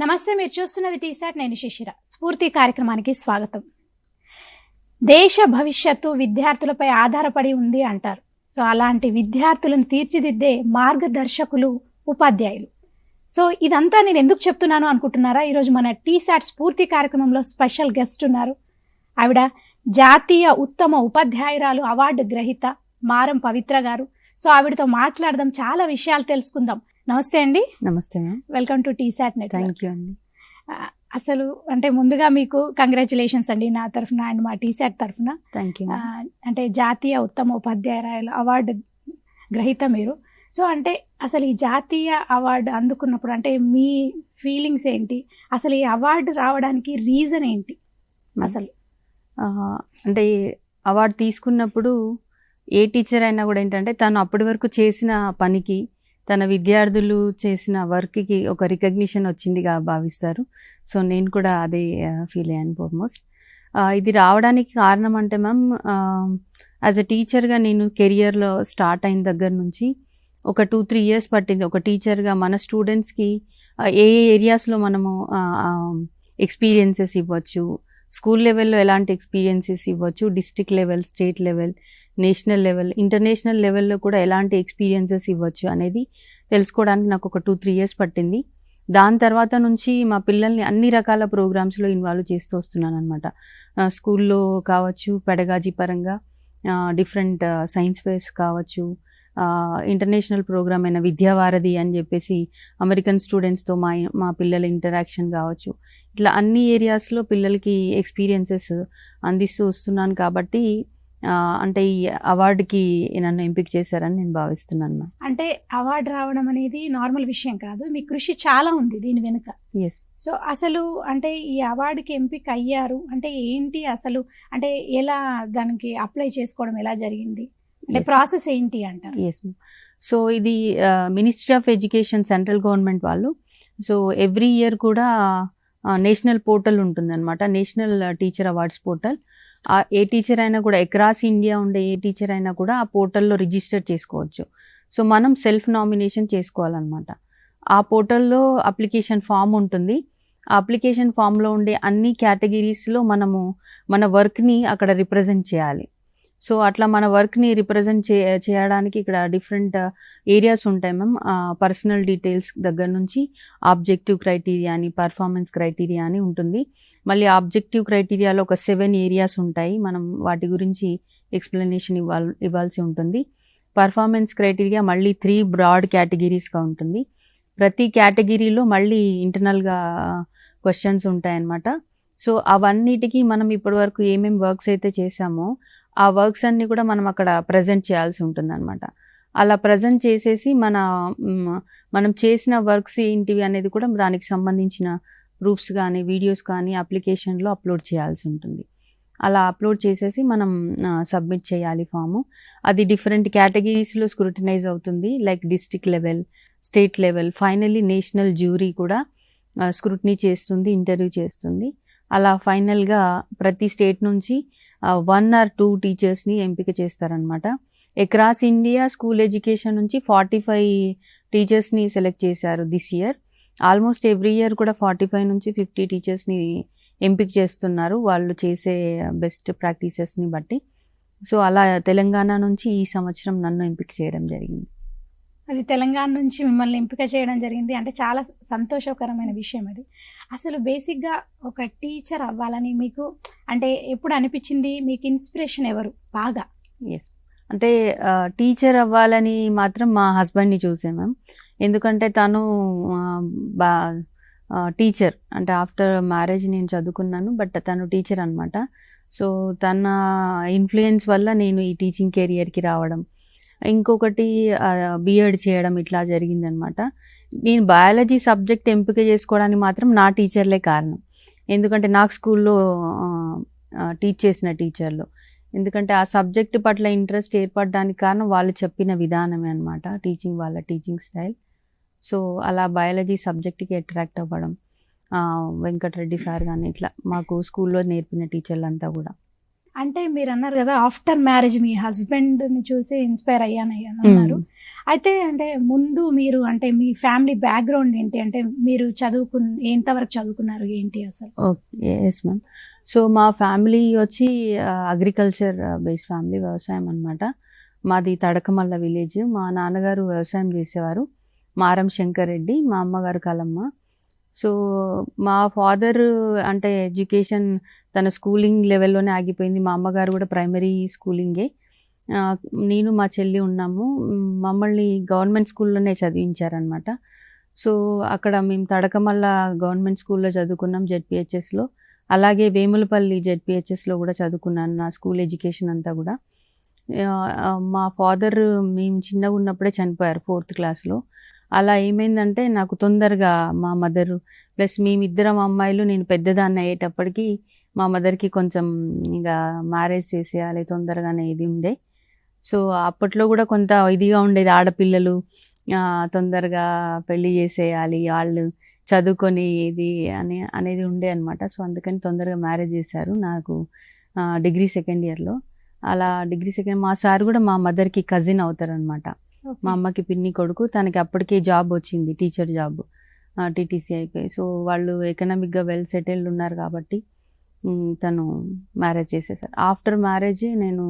నమస్తే, మీరు చూస్తున్నది టీసాట్. నేను శిశిర. స్ఫూర్తి కార్యక్రమానికి స్వాగతం. దేశ భవిష్యత్తు విద్యార్థులపై ఆధారపడి ఉంది అంటారు. సో అలాంటి విద్యార్థులను తీర్చిదిద్దే మార్గదర్శకులు ఉపాధ్యాయులు. సో ఇదంతా నేను ఎందుకు చెప్తున్నాను అనుకుంటున్నారా? ఈరోజు మన టీసాట్ స్ఫూర్తి కార్యక్రమంలో స్పెషల్ గెస్ట్ ఉన్నారు. ఆవిడ జాతీయ ఉత్తమ ఉపాధ్యాయురాలు అవార్డు గ్రహీత మారం పవిత్ర గారు. సో ఆవిడతో మాట్లాడదాం, చాలా విషయాలు తెలుసుకుందాం. నమస్తే అండి. నమస్తే ma'am. Welcome to T-SAT network. Thank you అండి. అసలు అంటే ముందుగా మీకు కంగ్రాచులేషన్స్ అండి నా తరఫున అండ్ మా టీసాట్ తరఫున. Thank you. అంటే జాతీయ ఉత్తమ ఉపాధ్యాయురాలు అవార్డు గ్రహీత మీరు. సో అంటే అసలు ఈ జాతీయ అవార్డు అందుకున్నప్పుడు అంటే మీ ఫీలింగ్స్ ఏంటి? అసలు ఈ అవార్డు రావడానికి రీజన్ ఏంటి అసలు? అంటే అవార్డు తీసుకున్నప్పుడు ఏ టీచర్ అయినా కూడా ఏంటంటే తను అప్పటి వరకు చేసిన పనికి, తన విద్యార్థులు చేసిన వర్క్కి ఒక రికగ్నిషన్ వచ్చిందిగా భావిస్తారు. సో నేను కూడా అదే ఫీల్ అయ్యాను ఫార్మోస్ట్. ఇది రావడానికి కారణం అంటే మ్యామ్, యాజ్ అ టీచర్గా నేను కెరియర్లో స్టార్ట్ అయిన దగ్గర నుంచి ఒక 2-3 ఇయర్స్ పట్టింది. ఒక టీచర్గా మన స్టూడెంట్స్కి ఏ ఏరియాస్లో మనము ఎక్స్పీరియన్సెస్ ఇవ్వచ్చు, స్కూల్ లెవెల్లో ఎలాంటి ఎక్స్పీరియన్సెస్ ఇవ్వచ్చు, district level, state level, national level, international లెవెల్లో కూడా ఎలాంటి ఎక్స్పీరియన్సెస్ ఇవ్వచ్చు అనేది తెలుసుకోవడానికి నాకు ఒక 2-3 ఇయర్స్ పట్టింది. దాని తర్వాత నుంచి మా పిల్లల్ని అన్ని రకాల ప్రోగ్రామ్స్లో ఇన్వాల్వ్ చేస్తూ వస్తున్నాను అనమాట. స్కూల్లో కావచ్చు, పెడగాజీ పరంగా డిఫరెంట్ సైన్స్ ఫేర్స్ కావచ్చు, ఇంటర్నేషనల్ ప్రోగ్రామ్ అయిన విద్యావారధి అని చెప్పేసి అమెరికన్ స్టూడెంట్స్తో మా పిల్లల ఇంటరాక్షన్ కావచ్చు, ఇట్లా అన్ని ఏరియాస్లో పిల్లలకి ఎక్స్పీరియన్సెస్ అందిస్తూ వస్తున్నాను. కాబట్టి అంటే ఈ అవార్డుకి నన్ను ఎంపిక చేశారని నేను భావిస్తున్నాను. అంటే అవార్డు రావడం అనేది నార్మల్ విషయం కాదు, మీ కృషి చాలా ఉంది దీని వెనుక. ఎస్. సో అసలు అంటే ఈ అవార్డుకి ఎంపిక అయ్యారు అంటే ఏంటి అసలు? అంటే ఎలా దానికి అప్లై చేసుకోవడం ఎలా జరిగింది? అంటే ప్రాసెస్ ఏంటి అంటారు? ఎస్. సో ఇది ministry of education, central government వాళ్ళు సో ఎవ్రీ ఇయర్ కూడా నేషనల్ పోర్టల్ ఉంటుందన్నమాట, నేషనల్ టీచర్ అవార్డ్స్ పోర్టల్. ఏ టీచర్ అయినా కూడా అక్రాస్ ఇండియా ఉండే ఏ టీచర్ అయినా కూడా ఆ పోర్టల్లో రిజిస్టర్ చేసుకోవచ్చు. సో మనం సెల్ఫ్ నామినేషన్ చేసుకోవాలన్నమాట. ఆ పోర్టల్లో అప్లికేషన్ ఫామ్ ఉంటుంది. ఆ అప్లికేషన్ ఫామ్లో ఉండే అన్ని కేటగిరీస్లో మనము మన వర్క్ని అక్కడ రిప్రజెంట్ చేయాలి. సో అట్లా మన వర్క్ని రిప్రజెంట్ చేయడానికి ఇక్కడ డిఫరెంట్ ఏరియాస్ ఉంటాయి మ్యామ్. పర్సనల్ డీటెయిల్స్ దగ్గర నుంచి ఆబ్జెక్టివ్ క్రైటీరియా అని, పర్ఫార్మెన్స్ క్రైటీరియా అని ఉంటుంది. మళ్ళీ ఆబ్జెక్టివ్ క్రైటీరియాలో ఒక 7 ఏరియాస్ ఉంటాయి. మనం వాటి గురించి ఎక్స్ప్లెనేషన్ ఇవ్వాల్సి ఉంటుంది. పర్ఫార్మెన్స్ క్రైటీరియా మళ్ళీ 3 బ్రాడ్ కేటగిరీస్గా ఉంటుంది. ప్రతి కేటగిరీలో మళ్ళీ ఇంటర్నల్గా క్వశ్చన్స్ ఉంటాయన్నమాట. సో అవన్నిటికీ మనం ఇప్పటివరకు ఏమేమి వర్క్స్ అయితే చేసామో ఆ వర్క్స్ అన్నీ కూడా మనం అక్కడ ప్రజెంట్ చేయాల్సి ఉంటుంది అనమాట. అలా ప్రజెంట్ చేసేసి మనం చేసిన వర్క్స్ ఏంటివి అనేది కూడా దానికి సంబంధించిన ప్రూఫ్స్ కానీ, వీడియోస్ కానీ అప్లికేషన్లో అప్లోడ్ చేయాల్సి ఉంటుంది. అలా అప్లోడ్ చేసేసి మనం సబ్మిట్ చేయాలి ఫాము. అది డిఫరెంట్ కేటగిరీస్లో స్క్రూటినైజ్ అవుతుంది, like district level, state level, finally national jury కూడా స్క్రూటినీ చేస్తుంది, ఇంటర్వ్యూ చేస్తుంది. అలా ఫైనల్గా ప్రతి స్టేట్ నుంచి 1 or 2 టీచర్స్ని ఎంపిక చేస్తారనమాట. అక్రాస్ ఇండియా స్కూల్ ఎడ్యుకేషన్ నుంచి 45 టీచర్స్ని సెలెక్ట్ చేశారు this year. Almost every year కూడా 45 నుంచి 50 టీచర్స్ని ఎంపిక చేస్తున్నారు వాళ్ళు చేసే బెస్ట్ ప్రాక్టీసెస్ని బట్టి. సో అలా తెలంగాణ నుంచి ఈ సంవత్సరం నన్ను ఎంపిక చేయడం జరిగింది. అది తెలంగాణ నుంచి మిమ్మల్ని ఎంపిక చేయడం జరిగింది అంటే చాలా సంతోషకరమైన విషయం అది. అసలు బేసిక్గా ఒక టీచర్ అవ్వాలని మీకు అంటే ఎప్పుడు అనిపించింది? మీకు ఇన్స్పిరేషన్ ఎవరు బాగా? ఎస్, అంటే టీచర్ అవ్వాలని మాత్రం మా హస్బెండ్ని చూసే మ్యామ్. ఎందుకంటే తను టీచర్, అంటే ఆఫ్టర్ మ్యారేజ్ నేను చదువుకున్నాను, బట్ తను టీచర్ అనమాట. సో తన ఇన్ఫ్లుయెన్స్ వల్ల నేను ఈ టీచింగ్ కెరియర్కి రావడం, ఇంకొకటి బిఎడ్ చేయడం ఇట్లా జరిగిందనమాట. నేను బయాలజీ సబ్జెక్ట్ ఎంపిక చేసుకోవడానికి మాత్రం నా టీచర్లే కారణం. ఎందుకంటే నాకు స్కూల్లో టీచ్ చేసిన టీచర్లు, ఎందుకంటే ఆ సబ్జెక్ట్ పట్ల ఇంట్రెస్ట్ ఏర్పడడానికి కారణం వాళ్ళు చెప్పిన విధానమే అనమాట, టీచింగ్, వాళ్ళ టీచింగ్ స్టైల్. సో అలా బయాలజీ సబ్జెక్ట్కి అట్రాక్ట్ అవ్వడం, వెంకటరెడ్డి సార్ కానీ ఇట్లా మాకు స్కూల్లో నేర్పిన టీచర్లంతా కూడా. అంటే మీరు అన్నారు కదా ఆఫ్టర్ మ్యారేజ్ మీ హస్బెండ్ని చూసి ఇన్స్పైర్ అయ్యాను అన్నారు. అయితే అంటే ముందు మీరు అంటే మీ ఫ్యామిలీ బ్యాక్గ్రౌండ్ ఏంటి, అంటే మీరు ఎంతవరకు చదువుకున్నారు ఏంటి అసలు? Okay, yes ma'am. సో మా ఫ్యామిలీ వచ్చి అగ్రికల్చర్ బేస్ ఫ్యామిలీ, వ్యవసాయం అనమాట. మాది తడకమల్ల విలేజ్. మా నాన్నగారు వ్యవసాయం చేసేవారు, మారం శంకర్ రెడ్డి. మా అమ్మగారు కలమ్మ. సో మా ఫాదర్ అంటే ఎడ్యుకేషన్ తన స్కూలింగ్ లెవెల్లోనే ఆగిపోయింది. మా అమ్మగారు కూడా ప్రైమరీ స్కూలింగే. నేను మా చెల్లి ఉన్నాము. మమ్మల్ని గవర్నమెంట్ స్కూల్లోనే చదివించారనమాట. సో అక్కడ మేము తడకమల్ల గవర్నమెంట్ స్కూల్లో చదువుకున్నాం, జెడ్పిహెచ్ఎస్లో. అలాగే వేములపల్లి జెడ్పిహెచ్ఎస్లో కూడా చదువుకున్నాను నా స్కూల్ ఎడ్యుకేషన్ అంతా కూడా. మా ఫాదర్ మేము చిన్నగా ఉన్నప్పుడే చనిపోయారు 4th క్లాస్లో. అలా ఏమైందంటే నాకు తొందరగా మా మదరు ప్లస్ మేమిద్దరం అమ్మాయిలు, నేను పెద్దదాన్ని అయ్యేటప్పటికి మా మదర్కి కొంచెం ఇక మ్యారేజ్ చేసేయాలి తొందరగానే ఇది ఉండే. సో అప్పట్లో కూడా కొంత ఇదిగా ఉండేది, ఆడపిల్లలు తొందరగా పెళ్లి చేసేయాలి, వాళ్ళు చదువుకొని ఇది అనేది ఉండే అనమాట. సో అందుకని తొందరగా మ్యారేజ్ చేశారు నాకు డిగ్రీ 2nd ఇయర్లో. అలా డిగ్రీ 2nd మా సార్ కూడా మా మదర్కి కజిన్ అవుతారనమాట. మా అమ్మకి పిన్ని కొడుకు. తనకి అప్పటికే జాబ్ వచ్చింది, టీచర్ జాబ్, టీటీసీ అయిపోయి. సో వాళ్ళు ఎకనామిక్గా వెల్ సెటిల్డ్ ఉన్నారు కాబట్టి తను మ్యారేజ్ చేసేసారు. ఆఫ్టర్ మ్యారేజ్ నేను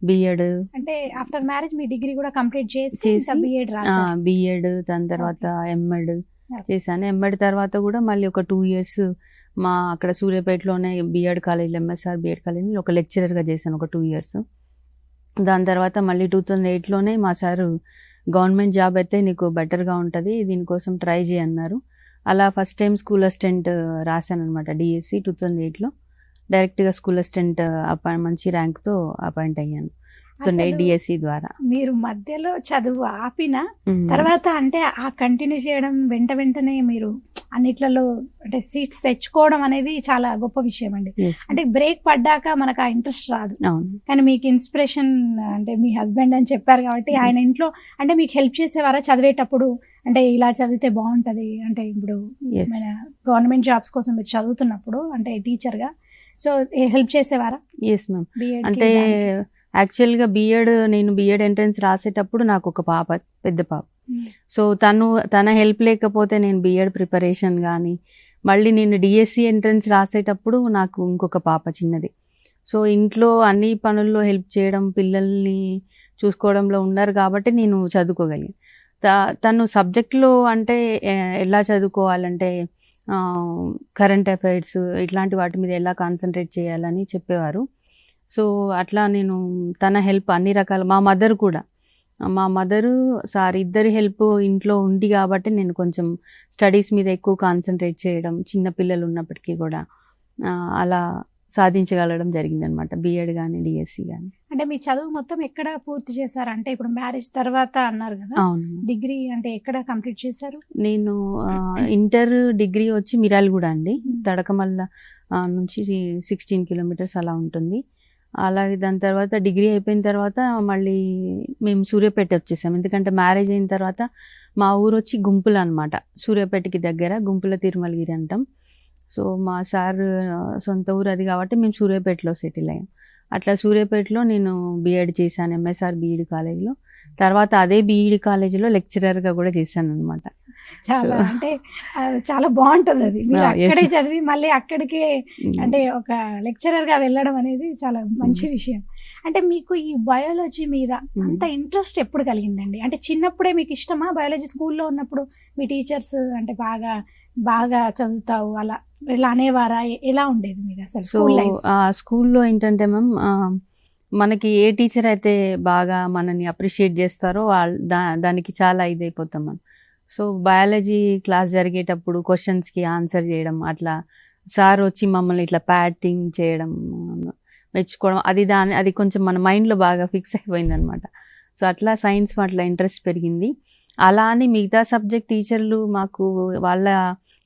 బిఎడ్, అంటే ఆఫ్టర్ మ్యారేజ్ మీ డిగ్రీ కూడా కంప్లీట్ చేసి బిఎడ్ దాని తర్వాత ఎంఎడ్ చేశాను. ఎంఎడ్ తర్వాత కూడా మళ్ళీ ఒక 2 years మా అక్కడ సూర్యాపేటలోనే BEd college, MSR BEd college ఒక లెక్చరర్గా చేశాను ఒక 2 years. దాని తర్వాత మళ్ళీ 2008లోనే మా సారు గవర్నమెంట్ జాబ్ అయితే నీకు బెటర్గా ఉంటుంది, దీనికోసం ట్రై చేయన్నారు. అలా ఫస్ట్ టైం స్కూల్ అసిస్టెంట్ రాశాను అనమాట డిఎస్సి 2008లో. డైరెక్ట్గా స్కూల్ అసిస్టెంట్ మంచి ర్యాంక్తో అపాయింట్ అయ్యాను 2008 డిఎస్సి ద్వారా. మీరు మధ్యలో చదువు ఆపిన తర్వాత అంటే ఆ కంటిన్యూ చేయడం వెంటనే మీరు అన్నిట్లలో అంటే సీట్స్ తెచ్చుకోవడం అనేది చాలా గొప్ప విషయం అండి. అంటే బ్రేక్ పడ్డాక మనకు ఆ ఇంట్రెస్ట్ రాదు, కానీ మీకు ఇన్స్పిరేషన్ అంటే మీ హస్బెండ్ అని చెప్పారు కాబట్టి ఆయన ఇంట్లో అంటే మీకు హెల్ప్ చేసేవారా చదివేటప్పుడు? అంటే ఇలా చదివితే బాగుంటది అంటే ఇప్పుడు మన గవర్నమెంట్ జాబ్స్ కోసం మీరు చదువుతున్నప్పుడు అంటే టీచర్గా, సో హెల్ప్ చేసేవారా? Yes ma'am. అంటే యాక్చువల్గా నేను బిఎడ్ ఎంట్రన్స్ రాసేటప్పుడు నాకు ఒక పాప, పెద్ద పాప. సో తన హెల్ప్ లేకపోతే నేను బిఎడ్ ప్రిపరేషన్ కానీ, మళ్ళీ నేను డిఎస్సి ఎంట్రన్స్ రాసేటప్పుడు నాకు ఇంకొక పాప చిన్నది. సో ఇంట్లో అన్ని పనుల్లో హెల్ప్ చేయడం, పిల్లల్ని చూసుకోవడంలో ఉన్నారు కాబట్టి నేను చదువుకోగలిగాను. తను సబ్జెక్ట్లో అంటే ఎలా చదువుకోవాలంటే కరెంట్ అఫైర్స్ ఇట్లాంటి వాటి మీద ఎలా కాన్సన్ట్రేట్ చేయాలని చెప్పేవారు. సో అట్లా నేను తన హెల్ప్ అన్ని రకాల, మా మదరు సార్ ఇద్దరి హెల్ప్ ఇంట్లో ఉంది కాబట్టి నేను కొంచెం స్టడీస్ మీద ఎక్కువ కాన్సన్ట్రేట్ చేయడం, చిన్నపిల్లలు ఉన్నప్పటికీ కూడా అలా సాధించగలగడం జరిగిందనమాట, బిఎడ్ కానీ డిఎస్సి కానీ. అంటే మీ చదువు మొత్తం ఎక్కడ పూర్తి చేశారు? అంటే ఇప్పుడు మ్యారేజ్ తర్వాత అన్నారు కదా, అవును. డిగ్రీ అంటే ఎక్కడ కంప్లీట్ చేశారు? నేను ఇంటర్ డిగ్రీ వచ్చి మిరాల్గూడ అండి, తడకమల్ల నుంచి 16 kilometers అలా ఉంటుంది. అలాగే దాని తర్వాత డిగ్రీ అయిపోయిన తర్వాత మళ్ళీ మేము సూర్యాపేట వచ్చేసాం. ఎందుకంటే మ్యారేజ్ అయిన తర్వాత మా ఊరు వచ్చి గుంపుల అనమాట, సూర్యాపేటకి దగ్గర గుంపుల తిరుమలగిరి అంటాం. సో మా సార్ సొంత ఊరు అది కాబట్టి మేము సూర్యాపేటలో సెటిల్ అయ్యాం. అట్లా సూర్యాపేటలో నేను బిఎడ్ చేశాను, ఎంఎస్ఆర్ బిఈడి కాలేజ్లో. తర్వాత అదే బిఈడి కాలేజీలో లెక్చరర్గా కూడా చేశాను అనమాట. చాలా అంటే చాలా బాగుంటుంది అది, మీరు అక్కడే చదివి మళ్ళీ అక్కడికే అంటే ఒక లెక్చరర్గా వెళ్ళడం అనేది చాలా మంచి విషయం. అంటే మీకు ఈ బయాలజీ మీద అంత ఇంట్రెస్ట్ ఎప్పుడు కలిగిందండి? అంటే చిన్నప్పుడే మీకు ఇష్టమా బయాలజీ? స్కూల్లో ఉన్నప్పుడు మీ టీచర్స్ అంటే బాగా చదువుతావు అలా ఇలా అనేవారా? ఎలా ఉండేది మీరు అసలు? సో స్కూల్లో ఏంటంటే మ్యామ్, మనకి ఏ టీచర్ అయితే బాగా మనని అప్రిషియేట్ చేస్తారో దానికి చాలా ఇదైపోతాం మనం. సో బయాలజీ క్లాస్ జరిగేటప్పుడు క్వశ్చన్స్కి ఆన్సర్ చేయడం, అట్లా సార్ వచ్చి మమ్మల్ని ఇట్లా ప్యాటింగ్ చేయడం, మెచ్చుకోవడం, అది కొంచెం మన మైండ్లో బాగా ఫిక్స్ అయిపోయింది అనమాట. సో అట్లా సైన్స్ పట్ల ఇంట్రెస్ట్ పెరిగింది. అలా అని మిగతా సబ్జెక్ట్ టీచర్లు మాకు వాళ్ళ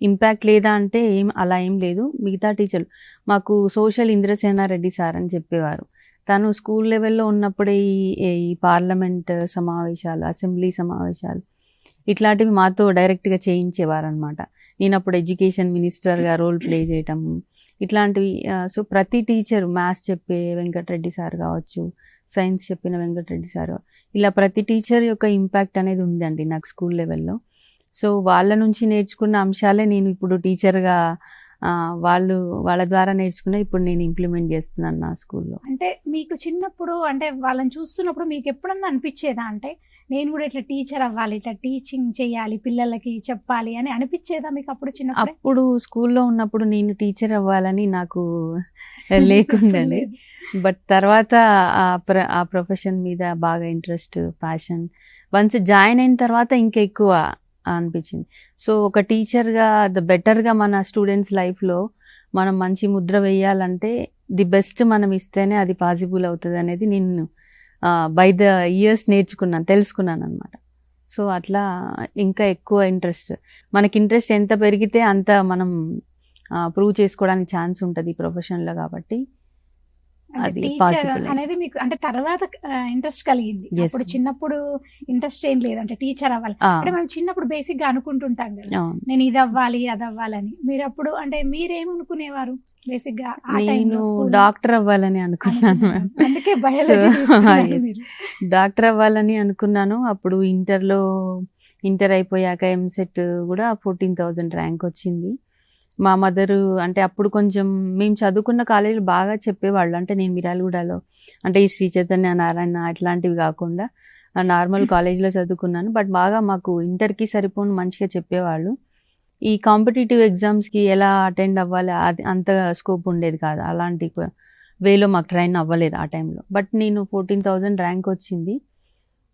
ఇంపాక్ట్ లేదా అంటే అలా ఏం లేదు. మిగతా టీచర్లు మాకు సోషల్ ఇంద్రసేనారెడ్డి సార్ అని చెప్పేవారు. తను స్కూల్ లెవెల్లో ఉన్నప్పుడే ఈ పార్లమెంట్ సమావేశాలు, అసెంబ్లీ సమావేశాలు ఇట్లాంటివి మాతో డైరెక్ట్గా చేయించేవారు అనమాట. నేను అప్పుడు ఎడ్యుకేషన్ మినిస్టర్గా రోల్ ప్లే చేయటం ఇట్లాంటివి. సో ప్రతి టీచర్, మ్యాథ్స్ చెప్పే వెంకటరెడ్డి సార్ కావచ్చు, సైన్స్ చెప్పిన వెంకటరెడ్డి సార్, ఇలా ప్రతి టీచర్ యొక్క ఇంపాక్ట్ అనేది ఉందండి నాకు స్కూల్ లెవెల్లో. సో వాళ్ళ నుంచి నేర్చుకున్న అంశాలే నేను ఇప్పుడు టీచర్గా వాళ్ళ ద్వారా నేర్చుకున్న ఇప్పుడు నేను ఇంప్లిమెంట్ చేస్తున్నాను నా స్కూల్లో. అంటే మీకు చిన్నప్పుడు అంటే వాళ్ళని చూస్తున్నప్పుడు మీకు ఎప్పుడన్నా అనిపించేదా అంటే నేను కూడా ఇట్లా టీచర్ అవ్వాలి, ఇట్లా టీచింగ్ చేయాలి, పిల్లలకి చెప్పాలి అని అనిపించేదా మీకు అప్పుడు చిన్నప్పుడు? అప్పుడు స్కూల్లో ఉన్నప్పుడు నేను టీచర్ అవ్వాలని నాకు లేకుండండి. బట్ తర్వాత ఆ ప్రొఫెషన్ మీద బాగా ఇంట్రెస్ట్, ప్యాషన్ వన్స్ జాయిన్ అయిన తర్వాత ఇంకా ఎక్కువ అనిపించింది. సో ఒక టీచర్గా బెటర్గా మన స్టూడెంట్స్ లైఫ్లో మనం మంచి ముద్ర వేయాలంటే ది బెస్ట్ మనం ఇస్తేనే అది పాసిబుల్ అవుతుంది అనేది నేను బై ద ఇయర్స్ తెలుసుకున్నాను అనమాట. సో అట్లా ఇంకా ఎక్కువ ఇంట్రెస్ట్, మనకి ఇంట్రెస్ట్ ఎంత పెరిగితే అంత మనం ప్రూవ్ చేసుకోవడానికి ఛాన్స్ ఉంటుంది ఈ ప్రొఫెషన్లో. కాబట్టి అది పాసిబుల్ అనేది మీకు అంటే తర్వాత ఇంట్రెస్ట్ కలిగింది. అప్పుడు చిన్నప్పుడు ఇంట్రెస్ట్ ఏం లేదు అంటే టీచర్ అవ్వాలి అంటే మనం చిన్నప్పుడు బేసిక్ గా అనుకుంటుంటాం కదా, నేను ఇది అవ్వాలి అది అవ్వాలని. మీరు అప్పుడు అంటే మీరేమనుకునేవారు బేసిక్ గా? నేను డాక్టర్ అవ్వాలని అనుకున్నాను. అందుకే బయాలజీ డాక్టర్ అవ్వాలని అనుకున్నాను. అప్పుడు ఇంటర్ అయిపోయాక ఎంసెట్ కూడా 14,000 ర్యాంక్ వచ్చింది. మా మదరు అంటే అప్పుడు కొంచెం మేము చదువుకున్న కాలేజీలు బాగా చెప్పేవాళ్ళు. అంటే నేను మిర్యాలగూడలో అంటే ఈ శ్రీ చైతన్య నారాయణ అట్లాంటివి కాకుండా నార్మల్ కాలేజీలో చదువుకున్నాను. బట్ బాగా మాకు ఇంటర్కి సరిపోను మంచిగా చెప్పేవాళ్ళు. ఈ కాంపిటేటివ్ ఎగ్జామ్స్కి ఎలా అటెండ్ అవ్వాలి అది అంత స్కోప్ ఉండేది కాదు, అలాంటి వేలో మాకు ట్రైన్ అవ్వలేదు ఆ టైంలో. బట్ నేను 14,000 ర్యాంక్ వచ్చింది.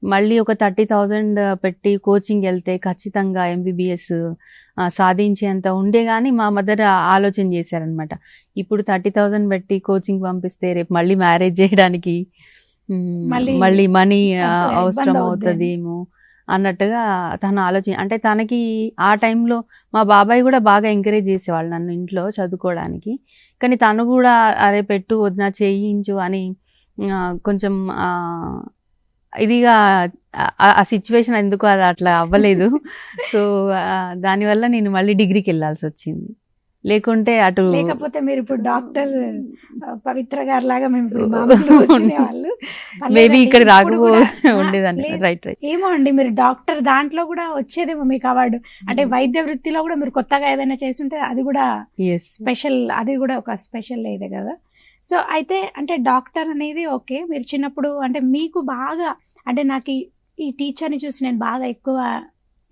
మళ్ళీ ఒక 30,000 పెట్టి కోచింగ్ వెళ్తే ఖచ్చితంగా MBBS సాధించేంత ఉండే. కానీ మా మదర్ ఆలోచన చేశారనమాట, ఇప్పుడు 30,000 పెట్టి కోచింగ్ పంపిస్తే రేపు మళ్ళీ మ్యారేజ్ చేయడానికి మళ్ళీ మనీ అవసరం అవుతుందేమో అన్నట్టుగా తన ఆలోచన. అంటే తనకి ఆ టైంలో మా బాబాయ్ కూడా బాగా ఎంకరేజ్ చేసేవాళ్ళు నన్ను ఇంట్లో చదువుకోవడానికి. కానీ తను కూడా అరే పెట్టు వదినా చేయించు అని కొంచెం ఇదిగా ఆ సిచ్యువేషన్ ఎందుకు అది అట్లా అవ్వలేదు. సో దానివల్ల నేను మళ్ళీ డిగ్రీకి వెళ్ళాల్సి వచ్చింది. లేకుంటే అటు లేకపోతే మీరు ఇప్పుడు డాక్టర్ పవిత్ర గారు లాగా మేబీ ఇక్కడ రాకపో ఉండేదాన్ని. రైట్. ఏమో అండి, మీరు డాక్టర్ దాంట్లో కూడా వచ్చేదేమో మీకు అవార్డు. అంటే వైద్య వృత్తిలో కూడా మీరు కొత్తగా ఏదైనా చేస్తుంటే అది కూడా స్పెషల్, అది కూడా ఒక స్పెషల్ ఇదే కదా. సో అయితే అంటే డాక్టర్ అనేది ఓకే, మీరు చిన్నప్పుడు అంటే మీకు బాగా అంటే నాకు ఈ టీచర్ని చూసి నేను బాగా ఎక్కువ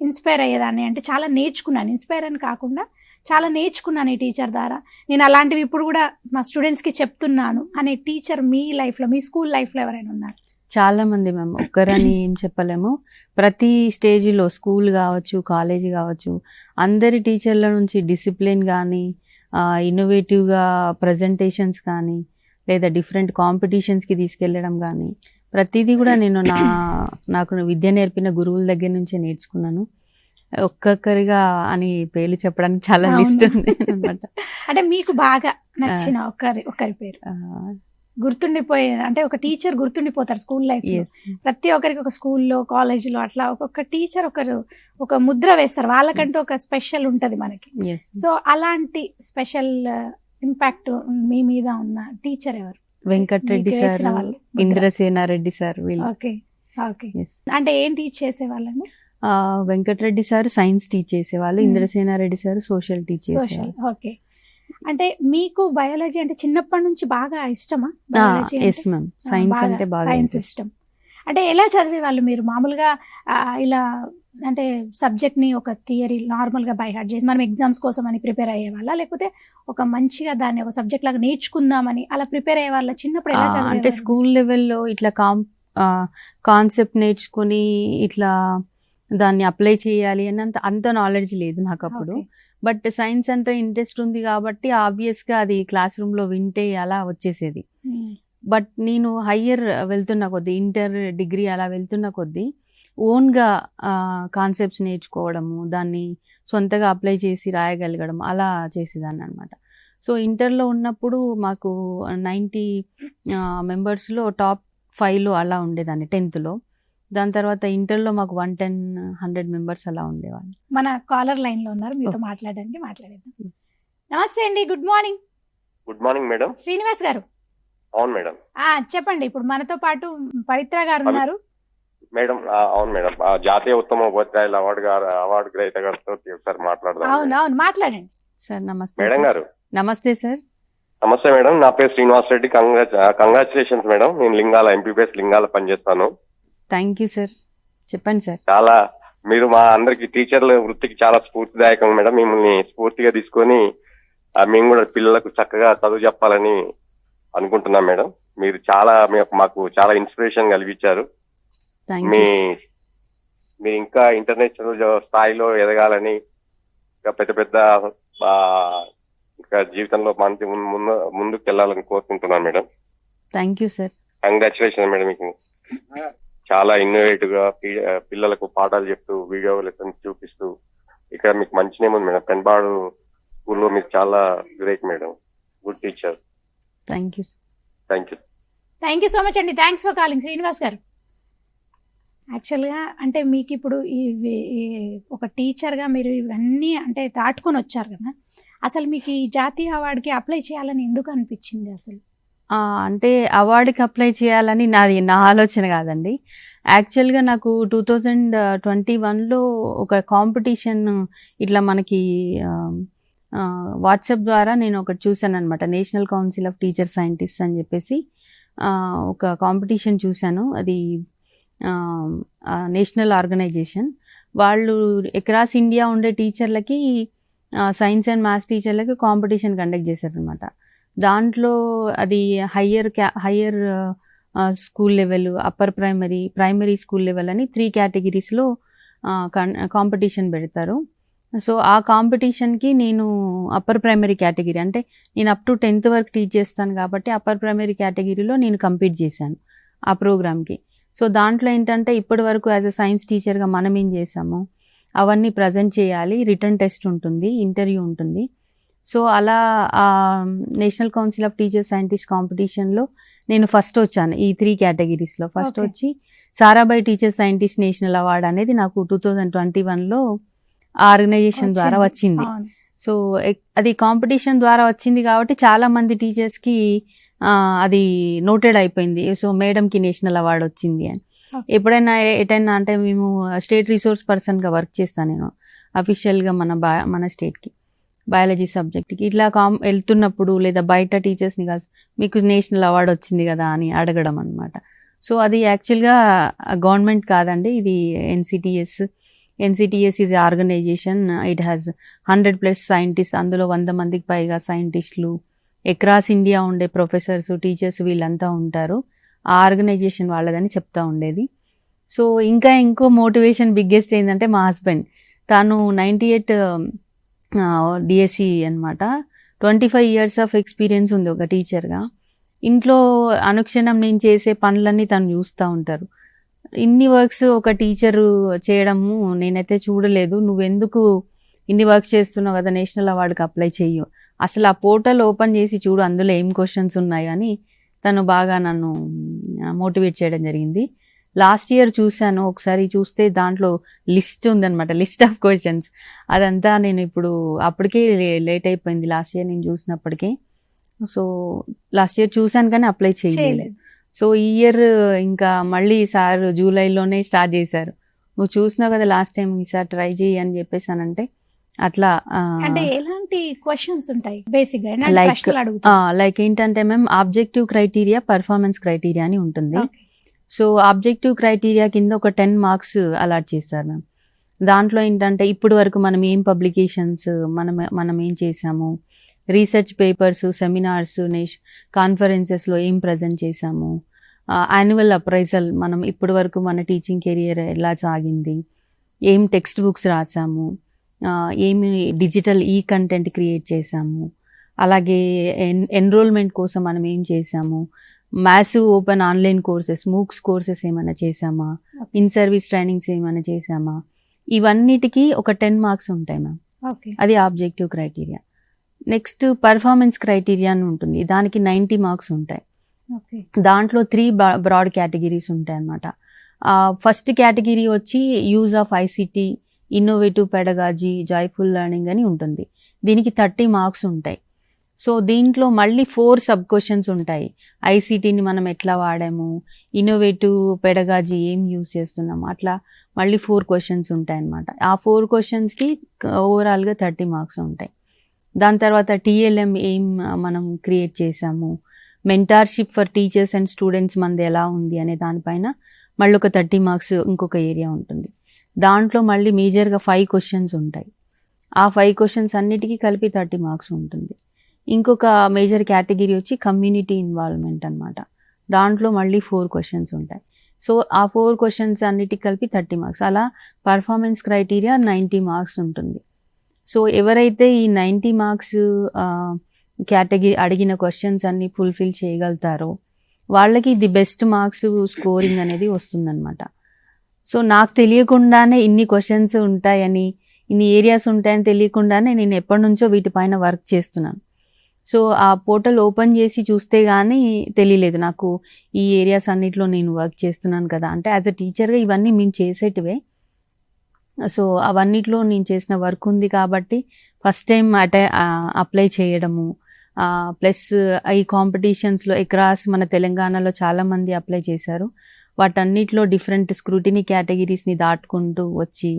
ఇన్స్పైర్ అయ్యేదాన్ని, అంటే చాలా నేర్చుకున్నాను. ఇన్స్పైర్ అని కాకుండా చాలా నేర్చుకున్నాను ఈ టీచర్ ద్వారా. నేను అలాంటివి ఇప్పుడు కూడా మా స్టూడెంట్స్కి చెప్తున్నాను అనే టీచర్ మీ లైఫ్లో, మీ స్కూల్ లైఫ్లో ఎవరైనా ఉన్నారు? చాలా మంది మ్యామ్, ఒక్కరని ఏం చెప్పలేము. ప్రతి స్టేజ్లో స్కూల్ కావచ్చు, కాలేజీ కావచ్చు, అందరి టీచర్ల నుంచి డిసిప్లిన్ కానీ, ఇన్నోవేటివ్గా ప్రజెంటేషన్స్ కానీ, లేదా డిఫరెంట్ కాంపిటీషన్స్కి తీసుకెళ్ళడం కానీ, ప్రతిదీ కూడా నేను నాకు విద్య నేర్పిన గురువుల దగ్గర నుంచే నేర్చుకున్నాను. ఒక్కొక్కరిగా అని పేర్లు చెప్పడానికి చాలా లిస్ట్ ఉంది అనమాట. అంటే మీకు బాగా నచ్చిన ఒకరి పేరు గుర్తుండిపోయే, అంటే ఒక టీచర్ గుర్తుండిపోతారు స్కూల్ లైఫ్. ప్రతి ఒక్కరికి ఒక స్కూల్లో, కాలేజీలో అట్లా ఒక్కొక్క టీచర్ ఒక ముద్ర వేస్తారు, వాళ్ళకంటూ ఒక స్పెషల్ ఉంటది మనకి. సో అలాంటి స్పెషల్ ఇంపాక్ట్ మీ మీద ఉన్న టీచర్ ఎవరు? Venkata Reddy sir, Indrasena Reddy sir. Okay okay. అంటే ఏం టీచ్ చేసేవాళ్ళండి? వెంకటరెడ్డి సార్ సైన్స్ టీచ్ చేసేవాళ్ళు, ఇంద్రసేనారెడ్డి సార్ సోషల్ టీచ్ చేసేవాళ్ళు. ఓకే. అంటే మీకు బయాలజీ అంటే చిన్నప్పటి నుంచి బాగా ఇష్టమా? ఎస్ మ్యామ్, సైన్స్ అంటే బాగా సైన్స్ ఇష్టం. అంటే ఎలా చదివేవాళ్ళు మీరు మామూలుగా? ఇలా అంటే సబ్జెక్ట్ని ఒక థియరీ నార్మల్గా బై హార్ట్ చేసి మనం ఎగ్జామ్స్ కోసం అని ప్రిపేర్ అయ్యేవాళ్ళ, లేకపోతే ఒక మంచిగా దాన్ని ఒక సబ్జెక్ట్ లాగా నేర్చుకుందామని అలా ప్రిపేర్ అయ్యేవాళ్ళ చిన్నప్పుడు? ఎలా చదివేవాళ్ళు? అంటే స్కూల్ లెవెల్లో ఇట్లా కాన్సెప్ట్ నేర్చుకుని ఇట్లా దాన్ని అప్లై చేయాలి అని అంత నాలెడ్జ్ లేదు నాకు అప్పుడు. బట్ సైన్స్ అంటే ఇంట్రెస్ట్ ఉంది కాబట్టి ఆబ్వియస్గా అది క్లాస్ రూమ్లో వింటే అలా వచ్చేసేది. బట్ నేను హయ్యర్ వెళ్తున్న కొద్దీ, ఇంటర్, డిగ్రీ అలా వెళ్తున్న కొద్దీ ఓన్గా కాన్సెప్ట్స్ నేర్చుకోవడము, దాన్ని సొంతగా అప్లై చేసి రాయగలగడం అలా చేసేదాన్ని అనమాట. సో ఇంటర్లో ఉన్నప్పుడు మాకు 90 మెంబర్స్లో టాప్ 5లో అలా ఉండేదాన్ని 10th. దాని తర్వాత ఇంటర్లో మాకు 110-100 మెంబర్స్ అలా ఉండేవాళ్ళు. మన కాలర్ లైన్లో ఉన్నారు, మీతో మాట్లాడేద్దాం. నమస్తే అండి, good morning. Good morning madam. Srinivas గారు, అవును మేడం. చెప్పండి. ఇప్పుడు మనతో పాటు పవిత్ర గారు ఉన్నారు. మేడం అవును మేడం. జాతీయ ఉత్తమ ఉపాధ్యాయుల అవార్డు గ్రహీత గారితో ఒకసారి మాట్లాడదాం. అవును మాట్లాడండి సార్. నమస్తే మేడం గారు. నమస్తే సార్. నమస్తే మేడం, నా పేరు శ్రీనివాస్ రెడ్డి. Congratulations madam. నేను లింగాల ఎంపీపీఎస్ లింగాల పనిచేస్తాను. Thank you sir. చెప్పండి సార్. చాలా మీరు మా అందరికి టీచర్ల వృత్తికి చాలా స్ఫూర్తిదాయకం మేడం. మిమ్మల్ని స్ఫూర్తిగా తీసుకొని మేము కూడా పిల్లలకు చక్కగా చదువు చెప్పాలని అనుకుంటున్నాం మేడం. మీరు చాలా మాకు చాలా ఇన్స్పిరేషన్ కలిగించారు. మీరు ఇంకా ఇంటర్నేషనల్ స్థాయిలో ఎదగాలని, ఇంకా పెద్ద పెద్ద ఇంకా జీవితంలో మంచి ముందుకు వెళ్ళాలని కోరుకుంటున్నాను madam. Thank you sir. Congratulation madam. మీకు చాలా ఇన్నోవేటివ్ గా పిల్లలకు పాఠాలు చెప్తూ వీడియో లెసన్స్ చూపిస్తూ ఇక్కడ మీకు మంచి నేమ్ ఉంది మేడం. పెన్బాడు స్కూల్లో మీకు చాలా great madam. Good teacher. Thank you. Thank you so much అండి. థ్యాంక్స్ ఫర్ కాలింగ్ శ్రీనివాస్ గారు. యాక్చువల్గా అంటే మీకు ఇప్పుడు ఒక టీచర్గా మీరు ఇవన్నీ అంటే దాటుకొని వచ్చారు కదా, అసలు మీకు ఈ జాతీయ అవార్డుకి అప్లై చేయాలని ఎందుకు అనిపించింది అసలు? అంటే అవార్డుకి అప్లై చేయాలని నా ఆలోచన కాదండి. యాక్చువల్గా నాకు 2021లో ఒక కాంపిటీషన్ ఇట్లా మనకి వాట్సాప్ ద్వారా నేను ఒకటి చూశాను అనమాట. National council of teacher scientist అని చెప్పేసి ఒక కాంపిటీషన్ చూశాను. అది నేషనల్ ఆర్గనైజేషన్ వాళ్ళు అక్రాస్ ఇండియా ఉండే టీచర్లకి, సైన్స్ అండ్ మ్యాథ్స్ టీచర్లకి కాంపిటీషన్ కండక్ట్ చేశారనమాట. దాంట్లో అది higher school level, upper primary school level అని 3 కేటగిరీస్లో కాంపిటీషన్ పెడతారు. సో ఆ కాంపిటీషన్కి నేను అప్పర్ ప్రైమరీ కేటగిరీ, అంటే నేను అప్ టు 10th వరకు టీచ్ చేస్తాను కాబట్టి అప్పర్ ప్రైమరీ కేటగిరీలో నేను కంపీట్ చేశాను ఆ ప్రోగ్రామ్కి. సో దాంట్లో ఏంటంటే ఇప్పటి వరకు యాజ్ అ సైన్స్ టీచర్గా మనం ఏం చేసాము అవన్నీ ప్రజెంట్ చేయాలి. రిటర్న్ టెస్ట్ ఉంటుంది, ఇంటర్వ్యూ ఉంటుంది. సో అలా national council of teacher scientist కాంపిటీషన్లో నేను ఫస్ట్ వచ్చాను. ఈ 3 కేటగిరీస్లో ఫస్ట్ వచ్చి Sarabhai teacher scientist national award అనేది నాకు 2021లో ఆర్గనైజేషన్ ద్వారా వచ్చింది. సో అది కాంపిటీషన్ ద్వారా వచ్చింది కాబట్టి చాలా మంది టీచర్స్కి అది నోటెడ్ అయిపోయింది. సో మేడంకి నేషనల్ అవార్డు వచ్చింది అని. ఎప్పుడైనా ఎటైనా అంటే మేము స్టేట్ రిసోర్స్ పర్సన్గా వర్క్ చేస్తాను నేను అఫీషియల్గా మన స్టేట్కి బయాలజీ సబ్జెక్ట్కి. ఇట్లా వెళ్తున్నప్పుడు లేదా బయట టీచర్స్ని కలిసి మీకు నేషనల్ అవార్డు వచ్చింది కదా అని అడగడం అనమాట. సో అది యాక్చువల్గా గవర్నమెంట్ కాదండి, ఇది NCTS is organisation. It has 100+ scientist, అందులో 100 మందికి పైగా సైంటిస్టులు, అక్రాస్ ఇండియా ఉండే ప్రొఫెసర్స్, టీచర్స్ వీళ్ళంతా ఉంటారు. ఆ ఆర్గనైజేషన్ వాళ్ళదని చెప్తా ఉండేది. సో ఇంకో మోటివేషన్ బిగ్గెస్ట్ ఏంటంటే మా హస్బెండ్, తాను 98 DSC అనమాట. 25 years ఆఫ్ ఎక్స్పీరియన్స్ ఉంది ఒక టీచర్గా. ఇంట్లో అనుక్షణం నేను చేసే పనులన్నీ తను చూస్తూ ఉంటారు. ఇన్ని వర్క్స్ ఒక టీచరు చేయడము నేనైతే చూడలేదు. నువ్వెందుకు ఇన్ని వర్క్స్ చేస్తున్నావు కదా, నేషనల్ అవార్డుకి అప్లై చెయ్యు, అసలు ఆ పోర్టల్ ఓపెన్ చేసి చూడు అందులో ఏం క్వశ్చన్స్ ఉన్నాయి అని తను బాగా నన్ను మోటివేట్ చేయడం జరిగింది. లాస్ట్ ఇయర్ చూశాను, ఒకసారి చూస్తే దాంట్లో లిస్ట్ ఉందన్నమాట, లిస్ట్ ఆఫ్ క్వశ్చన్స్. అదంతా నేను ఇప్పుడు అప్పటికే లేట్ అయిపోయింది లాస్ట్ ఇయర్ నేను చూసినప్పటికీ. సో లాస్ట్ ఇయర్ చూశాను కానీ అప్లై చేయలేదు. సో ఈ ఇయర్ ఇంకా మళ్ళీ సార్ జూలైలోనే స్టార్ట్ చేశారు. నువ్వు చూసినావు కదా లాస్ట్ టైం, ఈసారి ట్రై చేయి అని చెప్పేసానంటే అట్లా. అంటే ఎలాంటి క్వశ్చన్స్ ఉంటాయి బేసిక్ గా? లైక్ ఏంటంటే ma'am objective criteria, performance criteria అని ఉంటుంది. సో ఆబ్జెక్టివ్ క్రైటీరియా కింద ఒక 10 marks అలాట్ చేస్తారు మ్యామ్. దాంట్లో ఏంటంటే ఇప్పటి వరకు మనం ఏం పబ్లికేషన్స్ మనం ఏం చేసాము, రీసెర్చ్ పేపర్స్, సెమినార్స్, కాన్ఫరెన్సెస్లో ఏం ప్రజెంట్ చేసాము, యాన్యువల్ అప్రైజల్ మనం ఇప్పటి వరకు మన టీచింగ్ కెరియర్ ఎలా సాగింది, ఏం టెక్స్ట్ బుక్స్ రాసాము, ఏమి డిజిటల్ కంటెంట్ క్రియేట్ చేసాము, అలాగే ఎన్రోల్మెంట్ కోసం మనం ఏం చేసాము, massive open online courses, MOOCs courses ఏమైనా చేసామా, ఇన్ సర్వీస్ ట్రైనింగ్స్ ఏమైనా చేసామా, ఇవన్నిటికీ ఒక 10 marks ఉంటాయి మ్యామ్. అది objective criteria. Next performance criteria అని ఉంటుంది, దానికి 90 marks ఉంటాయి. దాంట్లో 3 బ్రాడ్ కేటగిరీస్ ఉంటాయి అన్నమాట. ఫస్ట్ కేటగిరీ వచ్చి use of ICT, innovative pedagogy, joyful learning అని ఉంటుంది. దీనికి 30 marks ఉంటాయి. సో దీంట్లో మళ్ళీ 4 సబ్ క్వశ్చన్స్ ఉంటాయి. ఐసీటీని మనం ఎట్లా వాడాము, ఇన్నోవేటివ్ పెడగాజీ ఏం యూజ్ చేస్తున్నాము, అట్లా మళ్ళీ 4 క్వశ్చన్స్ ఉంటాయి అన్నమాట. ఆ 4 క్వశ్చన్స్కి ఓవరాల్గా 30 మార్క్స్ ఉంటాయి. దాని తర్వాత టీఎల్ఎం ఏం మనం క్రియేట్ చేసాము, mentorship for teachers and students మనది ఎలా ఉంది అనే దానిపైన మళ్ళీ ఒక 30 మార్క్స్ ఇంకొక ఏరియా ఉంటుంది. దాంట్లో మళ్ళీ మేజర్గా 5 క్వశ్చన్స్ ఉంటాయి. ఆ 5 క్వశ్చన్స్ అన్నిటికీ కలిపి 30 మార్క్స్ ఉంటుంది. ఇంకొక మేజర్ కేటగిరీ వచ్చి కమ్యూనిటీ ఇన్వాల్వ్మెంట్ అనమాట. దాంట్లో మళ్ళీ 4 క్వశ్చన్స్ ఉంటాయి. సో ఆ 4 క్వశ్చన్స్ అన్నిటికి కలిపి 30 మార్క్స్. అలా పర్ఫార్మెన్స్ క్రైటీరియా 90 మార్క్స్ ఉంటుంది. సో ఎవరైతే ఈ 90 మార్క్స్ కేటగిరీ అడిగిన క్వశ్చన్స్ అన్ని ఫుల్ఫిల్ చేయగలుగుతారో వాళ్ళకి ది బెస్ట్ మార్క్స్ స్కోరింగ్ అనేది వస్తుందన్నమాట. సో నాకు తెలియకుండానే ఇన్ని క్వశ్చన్స్ ఉంటాయని, ఇన్ని ఏరియాస్ ఉంటాయని తెలియకుండానే నేను ఎప్పటి నుంచో వీటిపైన వర్క్ చేస్తున్నాను. సో ఆ పోర్టల్ ఓపెన్ చేసి చూస్తే కానీ తెలియలేదు నాకు ఈ ఏరియాస్ అన్నిట్లో నేను వర్క్ చేస్తున్నాను కదా. అంటే యాజ్ అ టీచర్గా ఇవన్నీ మేము చేసేటివే. సో అవన్నిట్లో నేను చేసిన వర్క్ ఉంది కాబట్టి ఫస్ట్ టైం అప్లై చేయడము, ప్లస్ ఈ కాంపిటీషన్స్లో అక్రాస్ మన తెలంగాణలో చాలామంది అప్లై చేశారు. వాటన్నిటిలో డిఫరెంట్ స్క్రూటినీ కేటగిరీస్ని దాటుకుంటూ వచ్చి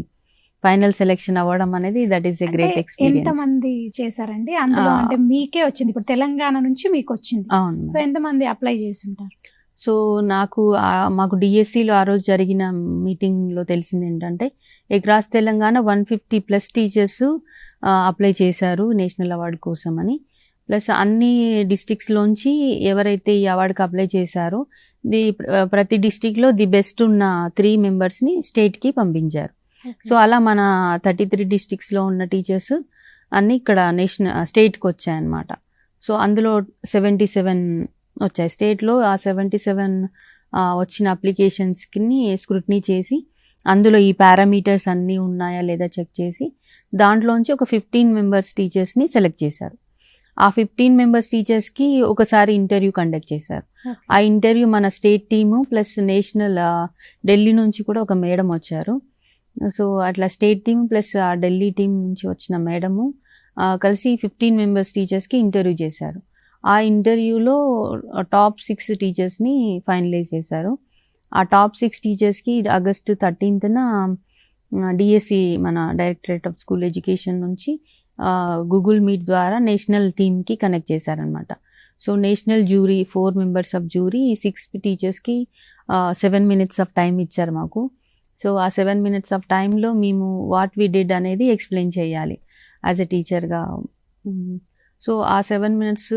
ఫైనల్ సెలెక్షన్ అవ్వడం అనేది that is a great experience. ఎంతమంది చేశారండి అందులో? అంటే మీకే వచ్చింది, ఇప్పుడు తెలంగాణ నుంచి మీకు వచ్చింది. అవును. సో ఎంతమంది అప్లై చేసి ఉంటారు? సో మాకు డిఎస్సిలో ఆ రోజు జరిగిన మీటింగ్లో తెలిసింది ఏంటంటే అక్రాస్ తెలంగాణ 150+ టీచర్స్ అప్లై చేశారు నేషనల్ అవార్డు కోసం అని. ప్లస్ అన్ని డిస్ట్రిక్ట్స్లోంచి ఎవరైతే ఈ అవార్డుకి అప్లై చేశారో ప్రతి డిస్ట్రిక్ట్లో ది బెస్ట్ ఉన్న 3 మెంబర్స్ని స్టేట్కి పంపించారు. సో అలా మన 33 డిస్ట్రిక్ట్స్లో ఉన్న టీచర్స్ అన్నీ ఇక్కడ స్టేట్కి వచ్చాయన్నమాట. సో అందులో 77 వచ్చాయి స్టేట్లో. ఆ 77 వచ్చిన అప్లికేషన్స్కి స్క్రూటినీ చేసి అందులో ఈ పారామీటర్స్ అన్నీ ఉన్నాయా లేదా చెక్ చేసి దాంట్లోంచి ఒక 15 మెంబర్స్ టీచర్స్ని సెలెక్ట్ చేశారు. ఆ 15 మెంబర్స్ టీచర్స్కి ఒకసారి ఇంటర్వ్యూ కండక్ట్ చేశారు. ఆ ఇంటర్వ్యూ మన state team plus national Delhi నుంచి కూడా ఒక మేడం వచ్చారు. సో అట్లా స్టేట్ టీమ్ ప్లస్ ఆ ఢిల్లీ టీం నుంచి వచ్చిన మేడము కలిసి 15 మెంబర్స్ టీచర్స్కి ఇంటర్వ్యూ చేశారు. ఆ ఇంటర్వ్యూలో టాప్ 6 టీచర్స్ని ఫైనలైజ్ చేశారు. ఆ టాప్ 6 టీచర్స్కి ఆగస్టు 13న డిఎస్సి మన డైరెక్టరేట్ ఆఫ్ స్కూల్ ఎడ్యుకేషన్ నుంచి గూగుల్ మీట్ ద్వారా నేషనల్ టీమ్కి కనెక్ట్ చేశారనమాట. So national jury 4 members of jury 6 టీచర్స్కి 7 minutes ఆఫ్ టైం ఇచ్చారు మాకు. సో ఆ 7 minutes ఆఫ్ టైంలో మేము వాట్ వీ డిడ్ అనేది ఎక్స్ప్లెయిన్ చేయాలి యాజ్ ఎ టీచర్గా. సో ఆ 7 minutes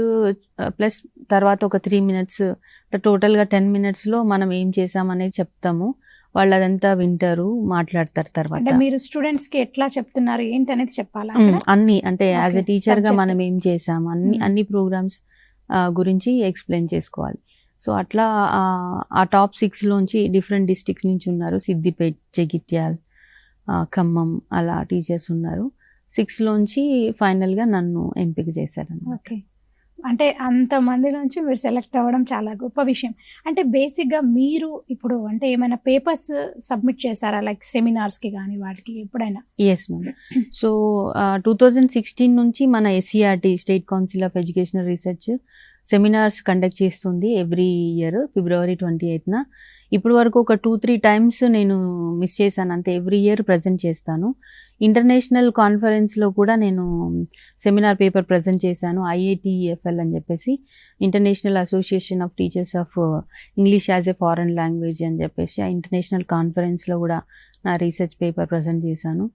ప్లస్ తర్వాత ఒక 3 minutes టోటల్గా 10 minutesలో మనం ఏం చేసామనేది చెప్తాము. వాళ్ళు అదంతా వింటారు, మాట్లాడతారు. తర్వాత మీరు స్టూడెంట్స్ కి ఎట్లా చెప్తున్నారు ఏంటి అనేది చెప్పాలా? అన్ని అంటే యాజ్ ఎ టీచర్గా మనం ఏం చేసాము అన్ని ప్రోగ్రామ్స్ గురించి ఎక్స్ప్లెయిన్ చేసుకోవాలి. సో అట్లా ఆ టాప్ 6లోంచి డిఫరెంట్ డిస్ట్రిక్ట్స్ నుంచి ఉన్నారు. సిద్దిపేట్, జగిత్యాల్, ఖమ్మం అలా టీచర్స్ ఉన్నారు. 6లోంచి ఫైనల్గా నన్ను ఎంపిక చేశారు. ఓకే, అంటే అంతమంది నుంచి మీరు సెలెక్ట్ అవ్వడం చాలా గొప్ప విషయం. అంటే బేసిక్గా మీరు ఇప్పుడు అంటే ఏమైనా పేపర్స్ సబ్మిట్ చేశారా, లైక్ సెమినార్స్కి కానీ వాటికి ఎప్పుడైనా? Yes ma'am. సో 2016 నుంచి మన SCERT state council of educational research seminars conduct చేస్తుంది ఎవ్రీ ఇయర్ February 28న. ఇప్పుడు వరకు ఒక 2-3 times నేను మిస్ చేశాను అంతే. ఎవ్రీ ఇయర్ ప్రజెంట్ చేస్తాను. ఇంటర్నేషనల్ కాన్ఫరెన్స్లో కూడా నేను సెమినార్ పేపర్ ప్రజెంట్ చేశాను. IATEFL అని చెప్పేసి international association of teachers of English as a foreign language అని చెప్పేసి ఆ ఇంటర్నేషనల్ కాన్ఫరెన్స్లో కూడా నా రీసెర్చ్ పేపర్ ప్రజెంట్ చేశాను.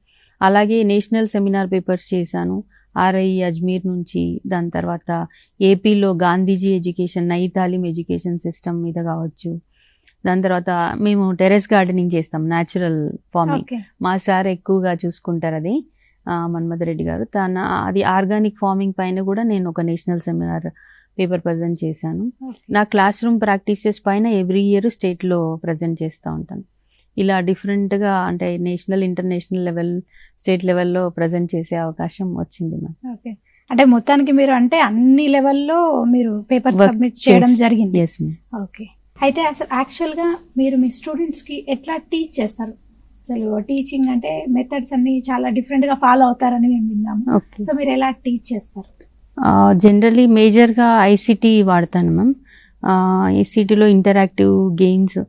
అలాగే నేషనల్ సెమినార్ పేపర్స్ చేశాను RI అజ్మీర్ నుంచి. దాని తర్వాత ఏపీలో గాంధీజీ ఎడ్యుకేషన్, నై తాలీం ఎడ్యుకేషన్ సిస్టమ్ మీద కావచ్చు. దాని తర్వాత మేము టెరెస్ గార్డెనింగ్ చేస్తాం, న్యాచురల్ ఫార్మింగ్. మా సార్ ఎక్కువగా చూసుకుంటారు అది, మన్మథ రెడ్డి గారు. అది ఆర్గానిక్ ఫార్మింగ్ పైన కూడా నేను ఒక నేషనల్ సెమినార్ పేపర్ ప్రజెంట్ చేశాను. నా క్లాస్ రూమ్ ప్రాక్టీసెస్ పైన ఎవ్రీ ఇయర్ స్టేట్లో ప్రజెంట్ చేస్తూ ఉంటాను. ఇలా డిఫరెంట్గా అంటే నేషనల్, ఇంటర్నేషనల్ లెవెల్, స్టేట్ లెవెల్లో ప్రజెంట్ చేసే అవకాశం వచ్చింది మ్యామ్. ఓకే, అంటే మొత్తానికి మీరు అంటే అన్ని లెవెల్లో మీరు పేపర్ సబ్మిట్ చేయడం జరిగింది. Yes ma'am. ఓకే, అయితే అసలు యాక్చువల్గా మీరు మీ స్టూడెంట్స్కి ఎట్లా టీచ్ చేస్తారు? అసలు టీచింగ్ అంటే మెథడ్స్ అన్ని చాలా డిఫరెంట్గా ఫాలో అవుతారని మేము విన్నాము. సో మీరు ఎలా టీచ్ చేస్తారు? జనరలీ మేజర్గా ఐసిటీ వాడతాను మ్యామ్. ఐసిటీలో ఇంటరాక్టివ్ గేమ్స్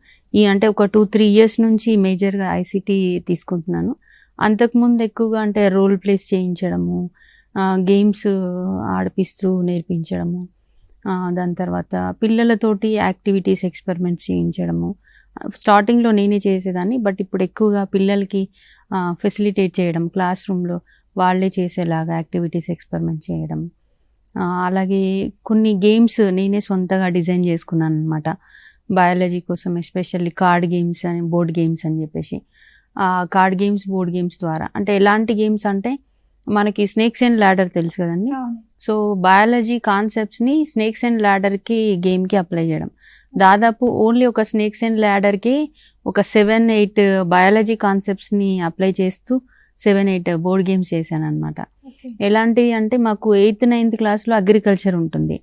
అంటే ఒక 2-3 years నుంచి మేజర్గా ఐసిటీ తీసుకుంటున్నాను. అంతకుముందు ఎక్కువగా అంటే రోల్ ప్లేస్ చేయించడము, గేమ్స్ ఆడిపిస్తూ నేర్పించడము, దాని తర్వాత పిల్లలతోటి యాక్టివిటీస్ ఎక్స్పెరిమెంట్స్ చేయించడము. స్టార్టింగ్లో నేనే చేసేదాన్ని, బట్ ఇప్పుడు ఎక్కువగా పిల్లలకి ఫెసిలిటేట్ చేయడం, క్లాస్ రూమ్లో వాళ్ళే చేసేలాగా యాక్టివిటీస్ ఎక్స్పెరిమెంట్ చేయడం. అలాగే కొన్ని గేమ్స్ నేనే సొంతగా డిజైన్ చేసుకున్నాను అనమాట బయాలజీ కోసం, ఎస్పెషల్లీ కార్డ్ గేమ్స్ అని, బోర్డ్ గేమ్స్ అని చెప్పేసి. కార్డ్ గేమ్స్, బోర్డ్ గేమ్స్ ద్వారా అంటే ఎలాంటి గేమ్స్ అంటే మనకి స్నేక్స్ అండ్ ల్యాడర్ తెలుసు కదండి. సో బయాలజీ కాన్సెప్ట్స్ని స్నేక్స్ అండ్ ల్యాడర్కి గేమ్కి అప్లై చేయడం. దాదాపు ఓన్లీ ఒక స్నేక్స్ అండ్ ల్యాడర్కి ఒక 7-8 బయాలజీ కాన్సెప్ట్స్ని అప్లై చేస్తూ 7-8 బోర్డ్ గేమ్స్ చేశాను అనమాట. ఎలాంటి అంటే మాకు 8th-9th క్లాస్లో అగ్రికల్చర్ ఉంటుంది.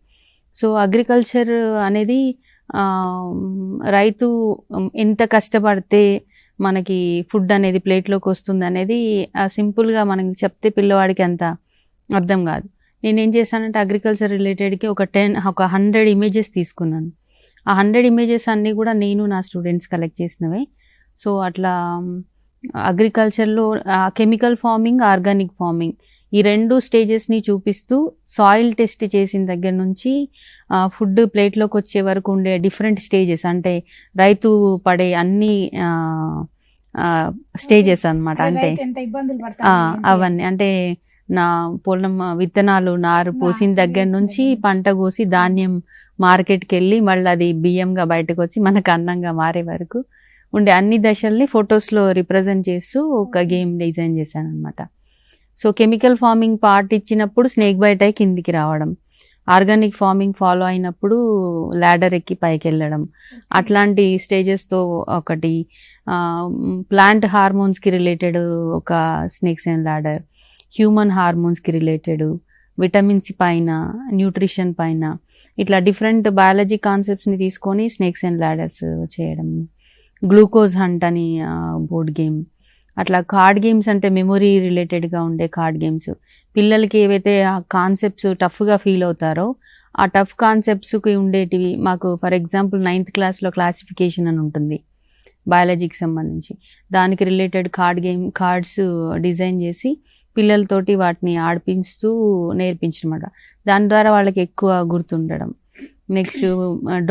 సో అగ్రికల్చర్ అనేది రైతు ఎంత కష్టపడితే మనకి ఫుడ్ అనేది ప్లేట్లోకి వస్తుంది అనేది సింపుల్గా మనకి చెప్తే పిల్లవాడికి అంత అర్థం కాదు. నేనేం చేశానంటే అగ్రికల్చర్ రిలేటెడ్కి ఒక 100 ఇమేజెస్ తీసుకున్నాను. ఆ 100 ఇమేజెస్ అన్నీ కూడా నేను నా స్టూడెంట్స్ కలెక్ట్ చేసినవే. సో అట్లా అగ్రికల్చర్లో కెమికల్ ఫార్మింగ్, ఆర్గానిక్ ఫార్మింగ్ ఈ 2 స్టేజెస్ని చూపిస్తూ సాయిల్ టెస్ట్ చేసిన దగ్గర నుంచి ఫుడ్ ప్లేట్లోకి వచ్చే వరకు ఉండే డిఫరెంట్ స్టేజెస్, అంటే రైతు పడే అన్ని స్టేజెస్ అన్నమాట. అంటే అవన్నీ అంటే నా పొలం విత్తనాలు నారు పోసిన దగ్గర నుంచి పంట కోసి ధాన్యం మార్కెట్కి వెళ్ళి మళ్ళీ అది బియ్యంగా బయటకు వచ్చి మనకు అన్నంగా మారే వరకు ఉండే అన్ని దశల్ని ఫొటోస్లో రిప్రజెంట్ చేస్తూ ఒక గేమ్ డిజైన్ చేశాను అనమాట. సో కెమికల్ ఫార్మింగ్ పార్ట్ ఇచ్చినప్పుడు స్నేక్ బైట్ అయి కిందికి రావడం, ఆర్గానిక్ ఫార్మింగ్ ఫాలో అయినప్పుడు ల్యాడర్ ఎక్కి పైకి వెళ్ళడం, అట్లాంటి స్టేజెస్తో ఒకటి. ప్లాంట్ హార్మోన్స్కి రిలేటెడ్ ఒక స్నేక్స్ అండ్ ల్యాడర్, హ్యూమన్ హార్మోన్స్కి రిలేటెడ్, విటమిన్స్ పైన, న్యూట్రిషన్ పైన, ఇట్లా డిఫరెంట్ బయాలజీ కాన్సెప్ట్స్ని తీసుకొని స్నేక్స్ అండ్ ల్యాడర్స్ చేయడం. గ్లూకోజ్ హంట్ అని బోర్డ్ గేమ్. అట్లా కార్డ్ గేమ్స్ అంటే మెమొరీ రిలేటెడ్గా ఉండే కార్డ్ గేమ్స్. పిల్లలకి ఏవైతే ఆ కాన్సెప్ట్స్ టఫ్గా ఫీల్ అవుతారో ఆ టఫ్ కాన్సెప్ట్స్కి ఉండేటివి మాకు, ఫర్ ఎగ్జాంపుల్ 9th క్లాస్లో క్లాసిఫికేషన్ అని ఉంటుంది బయాలజీకి సంబంధించి. దానికి రిలేటెడ్ కార్డ్స్ డిజైన్ చేసి పిల్లలతోటి వాటిని ఆడిపిస్తూ నేర్పించనమాట. దాని ద్వారా వాళ్ళకి ఎక్కువ గుర్తుండడం. నెక్స్ట్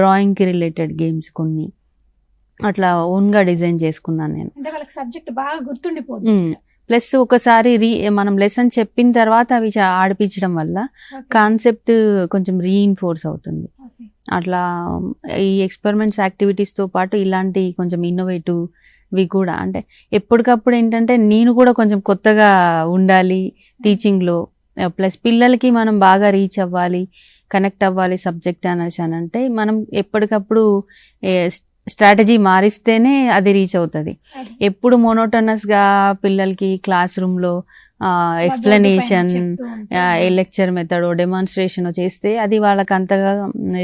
డ్రాయింగ్కి రిలేటెడ్ గేమ్స్ కొన్ని అట్లా ఓన్గా డిజైన్ చేసుకున్నాను నేను. అంటే వాళ్ళకి సబ్జెక్ట్ బాగా గుర్తుండిపోతుంది. ప్లస్ ఒకసారి మనం లెసన్ చెప్పిన తర్వాత అవి ఆడిపించడం వల్ల కాన్సెప్ట్ కొంచెం రీఇన్ఫోర్స్ అవుతుంది. అట్లా ఈ ఎక్స్పెరిమెంట్స్ యాక్టివిటీస్తో పాటు ఇలాంటి కొంచెం ఇన్నోవేటివ్వి కూడా, అంటే ఎప్పటికప్పుడు ఏంటంటే నేను కూడా కొంచెం కొత్తగా ఉండాలి టీచింగ్లో. ప్లస్ పిల్లలకి మనం బాగా రీచ్ అవ్వాలి, కనెక్ట్ అవ్వాలి సబ్జెక్ట్ అనేసి అని అంటే మనం ఎప్పటికప్పుడు స్ట్రాటజీ మారిస్తేనే అది రీచ్ అవుతుంది. ఎప్పుడు మోనోటోనస్గా పిల్లలకి క్లాస్ రూమ్లో ఎక్స్ప్లెనేషన్, లెక్చర్ మెథడ్, డెమాన్స్ట్రేషన్ చేస్తే అది వాళ్ళకి అంతగా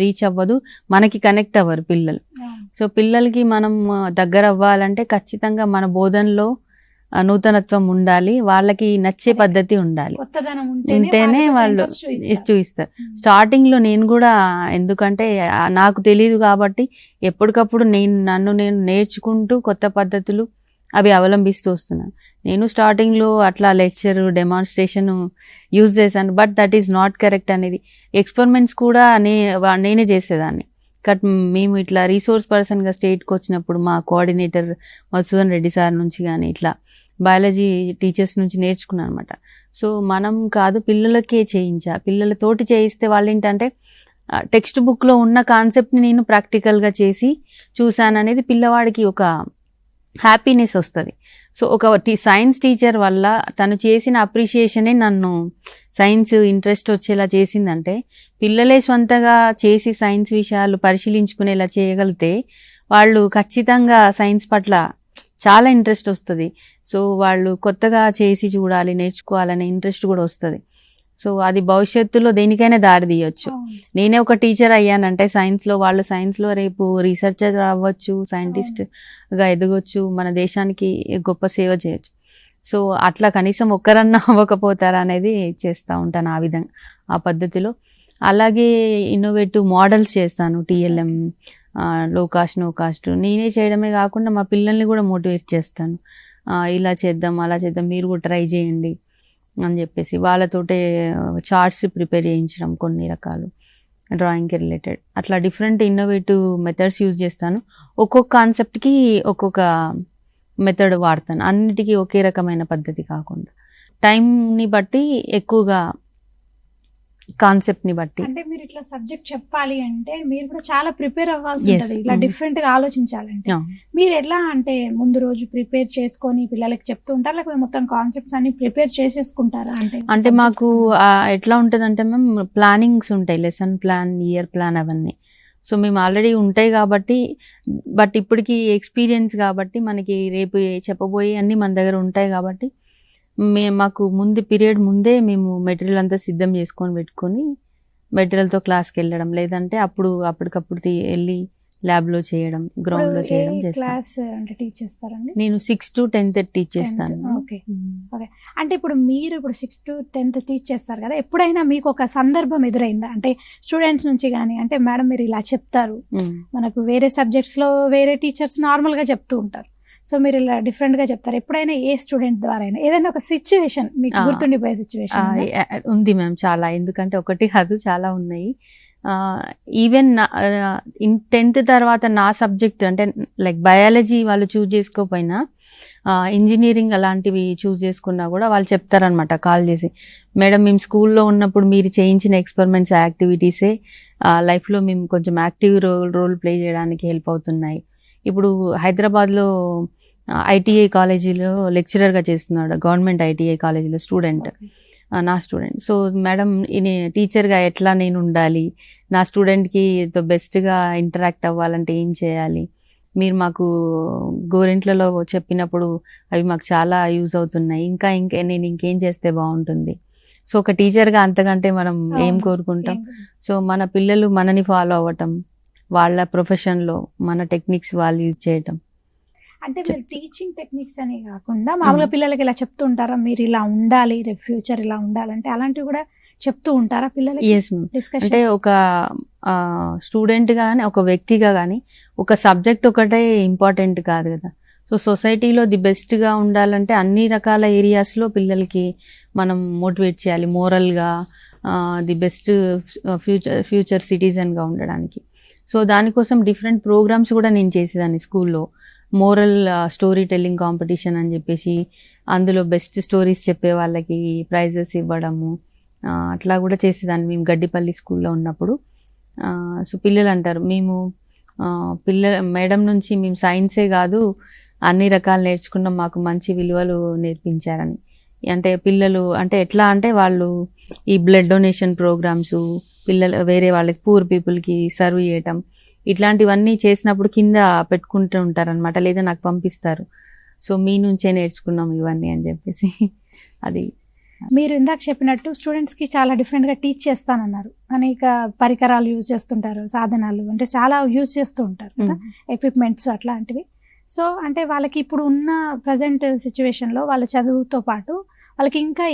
రీచ్ అవ్వదు, మనకి కనెక్ట్ అవ్వరు పిల్లలు. సో పిల్లలకి మనం దగ్గర అవ్వాలంటే ఖచ్చితంగా మన బోధనలో నూతనత్వం ఉండాలి, వాళ్ళకి నచ్చే పద్ధతి ఉండాలి, ఉంటేనే వాళ్ళు చూపిస్తారు. స్టార్టింగ్లో నేను కూడా, ఎందుకంటే నాకు తెలియదు కాబట్టి ఎప్పటికప్పుడు నన్ను నేను నేర్చుకుంటూ కొత్త పద్ధతులు అవి అవలంబిస్తూ వస్తున్నాను. నేను స్టార్టింగ్లో అట్లా లెక్చర్, డెమాన్స్ట్రేషన్ యూజ్ చేశాను, but that is not correct అనేది. ఎక్స్పెరిమెంట్స్ కూడా నేనే చేసేదాన్ని. బట్ మేము ఇట్లా రీసోర్స్ పర్సన్గా స్టేట్కి వచ్చినప్పుడు మా కోఆర్డినేటర్ మధుసూదన్ రెడ్డి సార్ నుంచి కానీ ఇట్లా బయాలజీ టీచర్స్ నుంచి నేర్చుకున్నాను అనమాట. సో మనం కాదు, పిల్లలకే పిల్లలతోటి చేయిస్తే వాళ్ళు ఏంటంటే టెక్స్ట్ బుక్లో ఉన్న కాన్సెప్ట్ని నేను ప్రాక్టికల్గా చేసి చూశాను అనేది పిల్లవాడికి ఒక హ్యాపీనెస్ వస్తుంది. సో ఒక సైన్స్ టీచర్ వల్ల తను చేసిన అప్రిషియేషనే నన్ను సైన్స్ ఇంట్రెస్ట్ వచ్చేలా చేసిందంటే, పిల్లలే సొంతగా చేసి సైన్స్ విషయాలు పరిశీలించుకునేలా చేయగలిగితే వాళ్ళు ఖచ్చితంగా సైన్స్ పట్ల చాలా ఇంట్రెస్ట్ వస్తుంది. సో వాళ్ళు కొత్తగా చేసి చూడాలి, నేర్చుకోవాలనే ఇంట్రెస్ట్ కూడా వస్తుంది. సో అది భవిష్యత్తులో దేనికైనా దారి తీయొచ్చు. నేనే ఒక టీచర్ అయ్యానంటే సైన్స్లో, వాళ్ళు సైన్స్లో రేపు రీసెర్చర్ అవ్వచ్చు, సైంటిస్ట్గా ఎదగొచ్చు, మన దేశానికి గొప్ప సేవ చేయొచ్చు. సో అట్లా కనీసం ఒక్కరన్నా అవ్వకపోతారా అనేది చేస్తూ ఉంటాను ఆ విధంగా, ఆ పద్ధతిలో. అలాగే ఇన్నోవేటివ్ మోడల్స్ చేస్తాను, టీఎల్ఎం, లో కాస్ట్ నో కాస్ట్. నేనే చేయడమే కాకుండా మా పిల్లల్ని కూడా మోటివేట్ చేస్తాను, ఇలా చేద్దాం అలా చేద్దాం మీరు కూడా ట్రై చేయండి అని చెప్పేసి. వాళ్ళతోటే చార్ట్స్ ప్రిపేర్ చేయించడం కొన్ని రకాలు డ్రాయింగ్కి రిలేటెడ్, అట్లా డిఫరెంట్ ఇన్నోవేటివ్ మెథడ్స్ యూజ్ చేస్తాను. ఒక్కొక్క కాన్సెప్ట్కి ఒక్కొక్క మెథడ్ వాడతాను, అన్నిటికీ ఒకే రకమైన పద్ధతి కాకుండా టైంని బట్టి ఎక్కువగా కాన్సెప్ట్ ని బట్టి. అంటే మీరు ఇట్లా సబ్జెక్ట్ చెప్పాలి అంటే మీరు కూడా చాలా ప్రిపేర్ అవ్వాల్సి Yes. ఉంటుంది, ఇలా డిఫరెంట్ గా ఆలోచించాలంటే. Yeah. మీరు ఎట్లా అంటే ముందు రోజు ప్రిపేర్ చేసుకొని పిల్లలకి చెప్తూ ఉంటారా, లేకపోతే మొత్తం కాన్సెప్ట్స్ అన్ని ప్రిపేర్ చేసేసుకుంటారా? అంటే అంటే మాకు ఎట్లా ఉంటుంది అంటే మేము ప్లానింగ్స్ ఉంటాయి, లెసన్ ప్లాన్, ఇయర్ ప్లాన్ అవన్నీ. సో మేము ఆల్రెడీ ఉంటాయి కాబట్టి, బట్ ఇప్పటికి ఎక్స్పీరియన్స్ కాబట్టి మనకి రేపు చెప్పబోయే అన్నీ మన దగ్గర ఉంటాయి కాబట్టి మాకు పీరియడ్ ముందే మేము మెటీరియల్ అంతా సిద్ధం చేసుకొని పెట్టుకొని మెటీరియల్తో క్లాస్కి వెళ్ళడం, లేదంటే అప్పటికప్పుడు వెళ్ళి ల్యాబ్లో చేయడం, గ్రౌండ్లో చేయడం చేస్తాను. క్లాస్ అంటే టీచ్ చేస్తారండి? నేను 6 to 10 టీచ్ చేస్తాను. Okay okay. అంటే ఇప్పుడు మీరు 6 to 10 టీచ్ చేస్తారు కదా, ఎప్పుడైనా మీకు ఒక సందర్భం ఎదురైందా? అంటే స్టూడెంట్స్ నుంచి కానీ, అంటే మేడం మీరు ఇలా చెప్తారు, మనకు వేరే సబ్జెక్ట్స్లో వేరే టీచర్స్ నార్మల్గా చెప్తూ ఉంటారు, సో మీరు ఇలా డిఫరెంట్ గా చెప్తారు. ఎప్పుడైనా ఏ స్టూడెంట్ ద్వారా అయినా ఏదైనా ఒక సిచ్యువేషన్ మీకు గుర్తుండిపోయే సిచ్యువేషన్ ఉంది మ్యామ్? చాలా, ఎందుకంటే ఒకటి కాదు చాలా ఉన్నాయి. ఈవెన్ 10th తర్వాత నా సబ్జెక్ట్ అంటే లైక్ బయాలజీ వాళ్ళు చూస్ చేసుకోకపోయినా ఇంజనీరింగ్ అలాంటివి చూస్ చేసుకున్నా కూడా వాళ్ళు చెప్తారనమాట కాల్ చేసి, మేడం మేము స్కూల్లో ఉన్నప్పుడు మీరు చేయించిన ఎక్స్పెరిమెంట్స్ యాక్టివిటీసే లైఫ్లో మేము కొంచెం యాక్టివ్ రోల్ ప్లే చేయడానికి హెల్ప్ అవుతున్నాయి. ఇప్పుడు హైదరాబాద్లో ఐటీఐ కాలేజీలో లెక్చరర్గా చేస్తున్నాడు, గవర్నమెంట్ ఐటీఐ కాలేజీలో స్టూడెంట్, నా స్టూడెంట్. సో మేడం టీచర్గా ఎట్లా నేను ఉండాలి, నా స్టూడెంట్కి బెస్ట్గా ఇంటరాక్ట్ అవ్వాలంటే ఏం చేయాలి, మీరు మాకు గోరెంట్లలో చెప్పినప్పుడు అవి మాకు చాలా యూజ్ అవుతున్నాయి, నేను ఇంకేం చేస్తే బాగుంటుంది. సో ఒక టీచర్గా అంతకంటే మనం ఏం కోరుకుంటాం. సో మన పిల్లలు మనని ఫాలో అవ్వటం, వాళ్ళ ప్రొఫెషన్లో మన టెక్నిక్స్ వాళ్ళు యూజ్ చేయటం. అంటే మీరు టీచింగ్ టెక్నిక్స్ అనే కాకుండా మామూలుగా పిల్లలకి ఇలా చెప్తూ ఉంటారా, మీరు ఇలా ఉండాలి, రేపు ఫ్యూచర్ ఇలా ఉండాలంటే అలాంటివి కూడా చెప్తూ ఉంటారా పిల్లలకి? Yes ma'am. అంటే ఒక స్టూడెంట్ కానీ ఒక వ్యక్తిగా కానీ ఒక సబ్జెక్ట్ ఒకటే ఇంపార్టెంట్ కాదు కదా. సో సొసైటీలో ది బెస్ట్గా ఉండాలంటే అన్ని రకాల ఏరియాస్లో పిల్లలకి మనం మోటివేట్ చేయాలి, మోరల్గా ది బెస్ట్ ఫ్యూచర్ సిటిజన్గా ఉండడానికి. సో దానికోసం డిఫరెంట్ ప్రోగ్రామ్స్ కూడా నేను చేసేదాన్ని స్కూల్లో. మోరల్ స్టోరీ టెల్లింగ్ కాంపిటీషన్ అని చెప్పేసి అందులో బెస్ట్ స్టోరీస్ చెప్పే వాళ్ళకి ప్రైజెస్ ఇవ్వడము, అట్లా కూడా చేసేదాన్ని మేము గడ్డిపల్లి స్కూల్లో ఉన్నప్పుడు. సో పిల్లలు అంటారు, మేము మేడం నుంచి మేము సైన్సే కాదు అన్ని రకాలు నేర్చుకున్నాం, మాకు మంచి విలువలు నేర్పించారని. అంటే పిల్లలు అంటే ఎట్లా అంటే వాళ్ళు ఈ బ్లడ్ డొనేషన్ ప్రోగ్రామ్స్, పిల్లలు వేరే వాళ్ళకి పూర్ పీపుల్కి సర్వ్ చేయటం, ఇట్లాంటివన్నీ చేసినప్పుడు కింద పెట్టుకుంటూ ఉంటారనమాట, లేదా నాకు పంపిస్తారు. సో మీ నుంచే నేర్చుకున్నాం ఇవన్నీ అని చెప్పేసి. అది మీరు ఇందాక చెప్పినట్టు స్టూడెంట్స్కి చాలా డిఫరెంట్గా టీచ్ చేస్తానన్నారు, అనేక పరికరాలు యూజ్ చేస్తుంటారు, సాధనాలు అంటే చాలా యూజ్ చేస్తూ ఉంటారు కదా, ఎక్విప్మెంట్స్ అట్లాంటివి. సో అంటే వాళ్ళకి ఇప్పుడు ఉన్న ప్రజెంట్ సిచ్యువేషన్లో వాళ్ళ చదువుతో పాటు వాళ్ళకి ఇంకా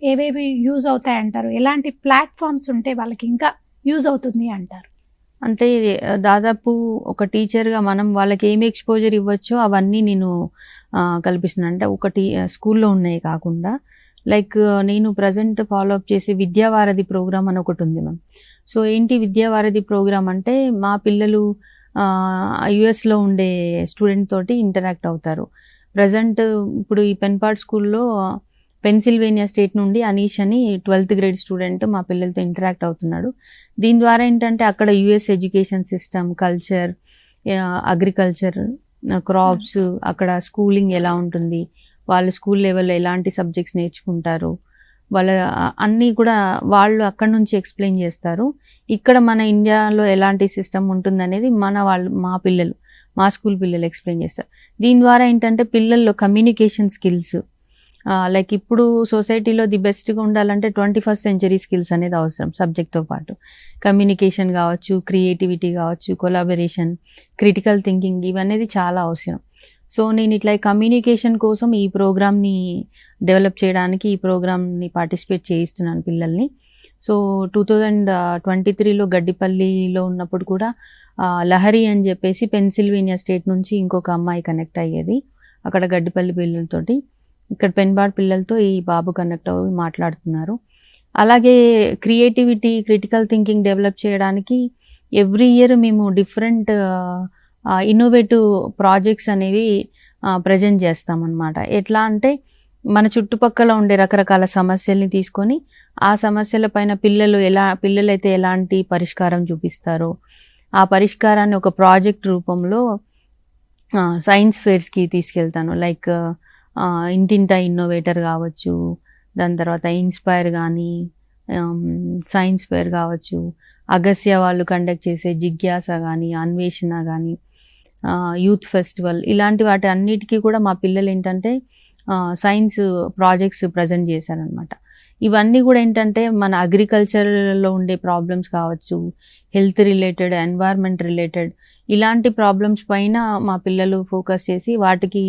ఏవేవి యూజ్ అవుతాయి అంటారు? ఎలాంటి ప్లాట్ఫామ్స్ ఉంటే వాళ్ళకి ఇంకా యూజ్ అవుతుంది అంటారు? అంటే దాదాపు ఒక టీచర్గా మనం వాళ్ళకి ఏమి ఎక్స్పోజర్ ఇవ్వచ్చో అవన్నీ నేను కల్పిస్తున్నాను. అంటే ఒకటి స్కూల్లో ఉన్నాయి కాకుండా లైక్ నేను ప్రజెంట్ ఫాలోఅప్ చేసే విద్యావారధి ప్రోగ్రామ్ అని ఒకటి ఉంది మ్యామ్. సో ఏంటి విద్యావారధి ప్రోగ్రామ్ అంటే మా పిల్లలు యుఎస్లో ఉండే స్టూడెంట్ తోటి ఇంటరాక్ట్ అవుతారు. ప్రజెంట్ ఇప్పుడు ఈ పెన్పాడ్ స్కూల్లో పెన్సిల్వేనియా స్టేట్ నుండి అనీష్ అని 12th grade స్టూడెంట్ మా పిల్లలతో ఇంటరాక్ట్ అవుతున్నాడు. దీని ద్వారా ఏంటంటే అక్కడ US education system, culture, agriculture, crops, అక్కడ స్కూలింగ్ ఎలా ఉంటుంది, వాళ్ళు స్కూల్ లెవెల్లో ఎలాంటి సబ్జెక్ట్స్ నేర్చుకుంటారు, వాళ్ళ అన్నీ కూడా వాళ్ళు అక్కడ నుంచి ఎక్స్ప్లెయిన్ చేస్తారు. ఇక్కడ మన ఇండియాలో ఎలాంటి సిస్టమ్ ఉంటుందనేది మా పిల్లలు, మా స్కూల్ పిల్లలు ఎక్స్ప్లెయిన్ చేస్తారు. దీని ద్వారా ఏంటంటే పిల్లల్లో కమ్యూనికేషన్ స్కిల్స్, లైక్ ఇప్పుడు సొసైటీలో ది బెస్ట్గా ఉండాలంటే 21st century స్కిల్స్ అనేది అవసరం. సబ్జెక్ట్తో పాటు కమ్యూనికేషన్ కావచ్చు, క్రియేటివిటీ కావచ్చు, కొలాబరేషన్, క్రిటికల్ థింకింగ్, ఇవన్నీ చాలా అవసరం. సో నేను ఇట్లా కమ్యూనికేషన్ కోసం ఈ ప్రోగ్రామ్ని డెవలప్ చేయడానికి ఈ ప్రోగ్రామ్ని పార్టిసిపేట్ చేయిస్తున్నాను పిల్లల్ని. సో 2023లో గడ్డిపల్లిలో ఉన్నప్పుడు కూడా లహరి అని చెప్పేసి పెన్సిల్వేనియా స్టేట్ నుంచి ఇంకొక అమ్మాయి కనెక్ట్ అయ్యేది అక్కడ గడ్డిపల్లి పిల్లలతోటి. ఇక్కడ పెన్బాడ్ పిల్లలతో ఈ బాబు కనెక్ట్ అయ్యి మాట్లాడుతున్నారు. అలాగే క్రియేటివిటీ, క్రిటికల్ థింకింగ్ డెవలప్ చేయడానికి ఎవ్రీ ఇయర్ మేము డిఫరెంట్ ఇన్నోవేటివ్ ప్రాజెక్ట్స్ అనేవి ప్రజెంట్ చేస్తామన్నమాట. ఎట్లా అంటే మన చుట్టుపక్కల ఉండే రకరకాల సమస్యల్ని తీసుకొని ఆ సమస్యల పైన పిల్లలైతే ఎలాంటి పరిష్కారం చూపిస్తారో ఆ పరిష్కారాన్ని ఒక ప్రాజెక్ట్ రూపంలో సైన్స్ ఫేర్స్కి తీసుకెళ్తాను. లైక్ ఇంటింటా ఇన్నోవేటర్ కావచ్చు, దాని తర్వాత ఇన్స్పైర్ కానీ, సైన్స్ ఫేర్ కావచ్చు, అగస్య వాళ్ళు కండక్ట్ చేసే జిజ్ఞాస కానీ, అన్వేషణ కానీ, యూత్ ఫెస్టివల్, ఇలాంటి వాటి అన్నిటికీ కూడా మా పిల్లలు ఏంటంటే సైన్స్ ప్రాజెక్ట్స్ ప్రజెంట్ చేశారనమాట. ఇవన్నీ కూడా ఏంటంటే మన అగ్రికల్చర్లో ఉండే ప్రాబ్లమ్స్ కావచ్చు, హెల్త్ రిలేటెడ్, ఎన్వైర్న్మెంట్ రిలేటెడ్, ఇలాంటి ప్రాబ్లమ్స్ పైన మా పిల్లలు ఫోకస్ చేసి వాటికి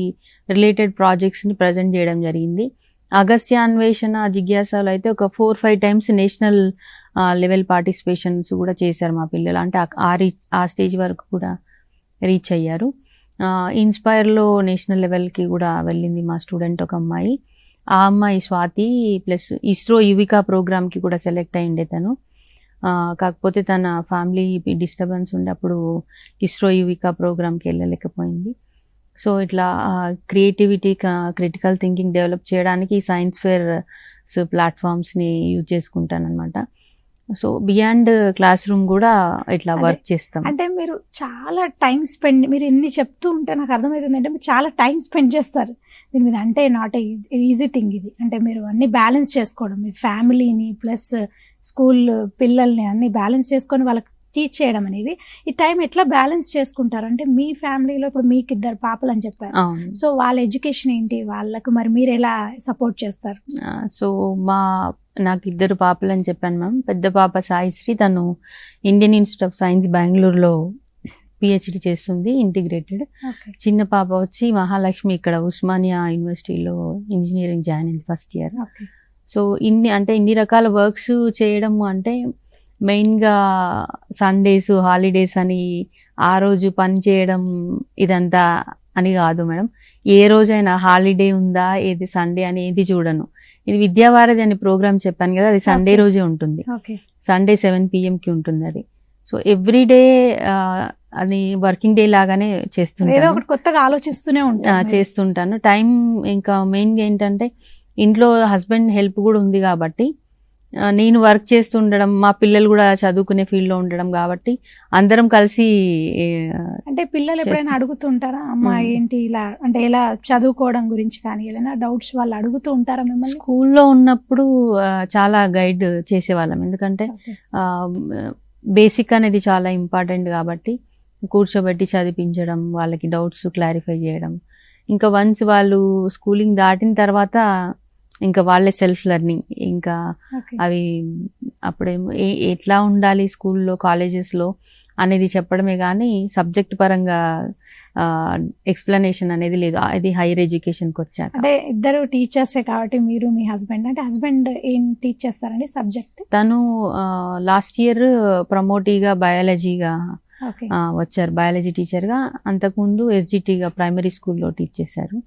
రిలేటెడ్ ప్రాజెక్ట్స్ని ప్రజెంట్ చేయడం జరిగింది. అగస్య, అన్వేషణ, జిజ్ఞాసలో అయితే ఒక 4-5 టైమ్స్ నేషనల్ లెవెల్ పార్టిసిపేషన్స్ కూడా చేశారు మా పిల్లలు. అంటే ఆ స్టేజ్ వరకు కూడా రీచ్ అయ్యారు. ఇన్స్పైర్లో నేషనల్ లెవెల్కి కూడా వెళ్ళింది మా స్టూడెంట్ ఒక అమ్మాయి. ఆ అమ్మాయి స్వాతి ప్లస్ ఇస్రో యువికా ప్రోగ్రామ్కి కూడా సెలెక్ట్ అయ్యిండే తను. కాకపోతే తన ఫ్యామిలీ డిస్టర్బెన్స్ ఉండే అప్పుడు ఇస్రో యువికా ప్రోగ్రామ్కి వెళ్ళలేకపోయింది. సో ఇట్లా క్రియేటివిటీ, క్రిటికల్ థింకింగ్ డెవలప్ చేయడానికి ఈ సైన్స్ ఫేర్ ప్లాట్ఫామ్స్ని యూజ్ చేసుకుంటాను అనమాట. సో బియాండ్ క్లాస్ రూమ్ కూడా ఇట్లా వర్క్ చేస్తాం. అంటే మీరు చాలా టైం స్పెండ్, మీరు ఎన్ని చెప్తూ ఉంటే నాకు అర్థమవుతుంది అంటే మీరు చాలా టైం స్పెండ్ చేస్తారు దీని మీద. అంటే నాట్ ఈజీ థింగ్ ఇది. అంటే మీరు అన్ని బ్యాలెన్స్ చేసుకోవడం, మీ ఫ్యామిలీని ప్లస్ స్కూల్ పిల్లల్ని అన్ని బ్యాలెన్స్ చేసుకొని వాళ్ళకి టీచ్ చేయడం అనేది, ఈ టైం ఎట్లా బ్యాలెన్స్ చేసుకుంటారు? అంటే మీ ఫ్యామిలీలో ఇప్పుడు మీకు 2 పాపలు అని చెప్పారు. సో వాళ్ళ ఎడ్యుకేషన్ ఏంటి, వాళ్ళకు మరి మీరు ఎలా సపోర్ట్ చేస్తారు? సో నాకు 2 పాపలు అని చెప్పాను మ్యామ్. పెద్ద పాప సాయిశ్రీ, తను ఇండియన్ ఇన్స్టిట్యూట్ ఆఫ్ సైన్స్ బెంగళూరులో పిహెచ్డి చేస్తుంది ఇంటిగ్రేటెడ్. చిన్న పాప వచ్చి మహాలక్ష్మి ఇక్కడ ఉస్మానియా యూనివర్సిటీలో ఇంజనీరింగ్ జాయిన్ అయింది ఫస్ట్ ఇయర్. సో ఇన్ని రకాల వర్క్స్ చేయడము అంటే మెయిన్గా సండేస్, హాలిడేస్ అని ఆ రోజు పని చేయడం ఇదంతా అని కాదు మేడం. ఏ రోజైనా హాలిడే ఉందా, ఏది సండే అని ఏది చూడను. ఇది విద్యావారధి అనే ప్రోగ్రామ్ చెప్పాను కదా, అది సండే రోజే ఉంటుంది. సండే 7 PM ఉంటుంది అది. సో ఎవ్రీడే అది వర్కింగ్ డే లాగానే చేస్తుంటాను, కొత్తగా ఆలోచిస్తూనే చేస్తుంటాను. టైం ఇంకా మెయిన్గా ఏంటంటే ఇంట్లో హస్బెండ్ హెల్ప్ కూడా ఉంది కాబట్టి నేను వర్క్ చేస్తుండడం, మా పిల్లలు కూడా చదువుకునే ఫీల్డ్లో ఉండడం కాబట్టి అందరం కలిసి. అంటే పిల్లలు ఎప్పుడైనా అడుగుతుంటారా అమ్మా ఏంటి ఇలా, అంటే ఎలా చదువుకోవడం గురించి కానీ ఏదైనా డౌట్స్ వాళ్ళు అడుగుతూ ఉంటారా మిమ్మల్ని? స్కూల్లో ఉన్నప్పుడు చాలా గైడ్ చేసేవాళ్ళం, ఎందుకంటే బేసిక్ అనేది చాలా ఇంపార్టెంట్ కాబట్టి కూర్చోబెట్టి చదివించడం, వాళ్ళకి డౌట్స్ క్లారిఫై చేయడం. ఇంకా వన్స్ వాళ్ళు స్కూలింగ్ దాటిన తర్వాత ఇంకా వాళ్ళే సెల్ఫ్ లెర్నింగ్. ఇంకా అవి అప్పుడేమో ఎట్లా ఉండాలి స్కూల్లో, కాలేజెస్లో అనేది చెప్పడమే కానీ సబ్జెక్ట్ పరంగా ఎక్స్ప్లెనేషన్ అనేది లేదు. అది హైయర్ ఎడ్యుకేషన్కి వచ్చాక. అంటే 2 టీచర్సే కాబట్టి మీరు, మీ హస్బెండ్, అంటే హస్బెండ్ ఏం టీచ్ చేస్తారండి సబ్జెక్ట్? తను లాస్ట్ ఇయర్ ప్రమోటీగా బయాలజీగా వచ్చారు, బయాలజీ టీచర్గా. అంతకుముందు SGTగా ప్రైమరీ స్కూల్లో టీచ్ చేశారు.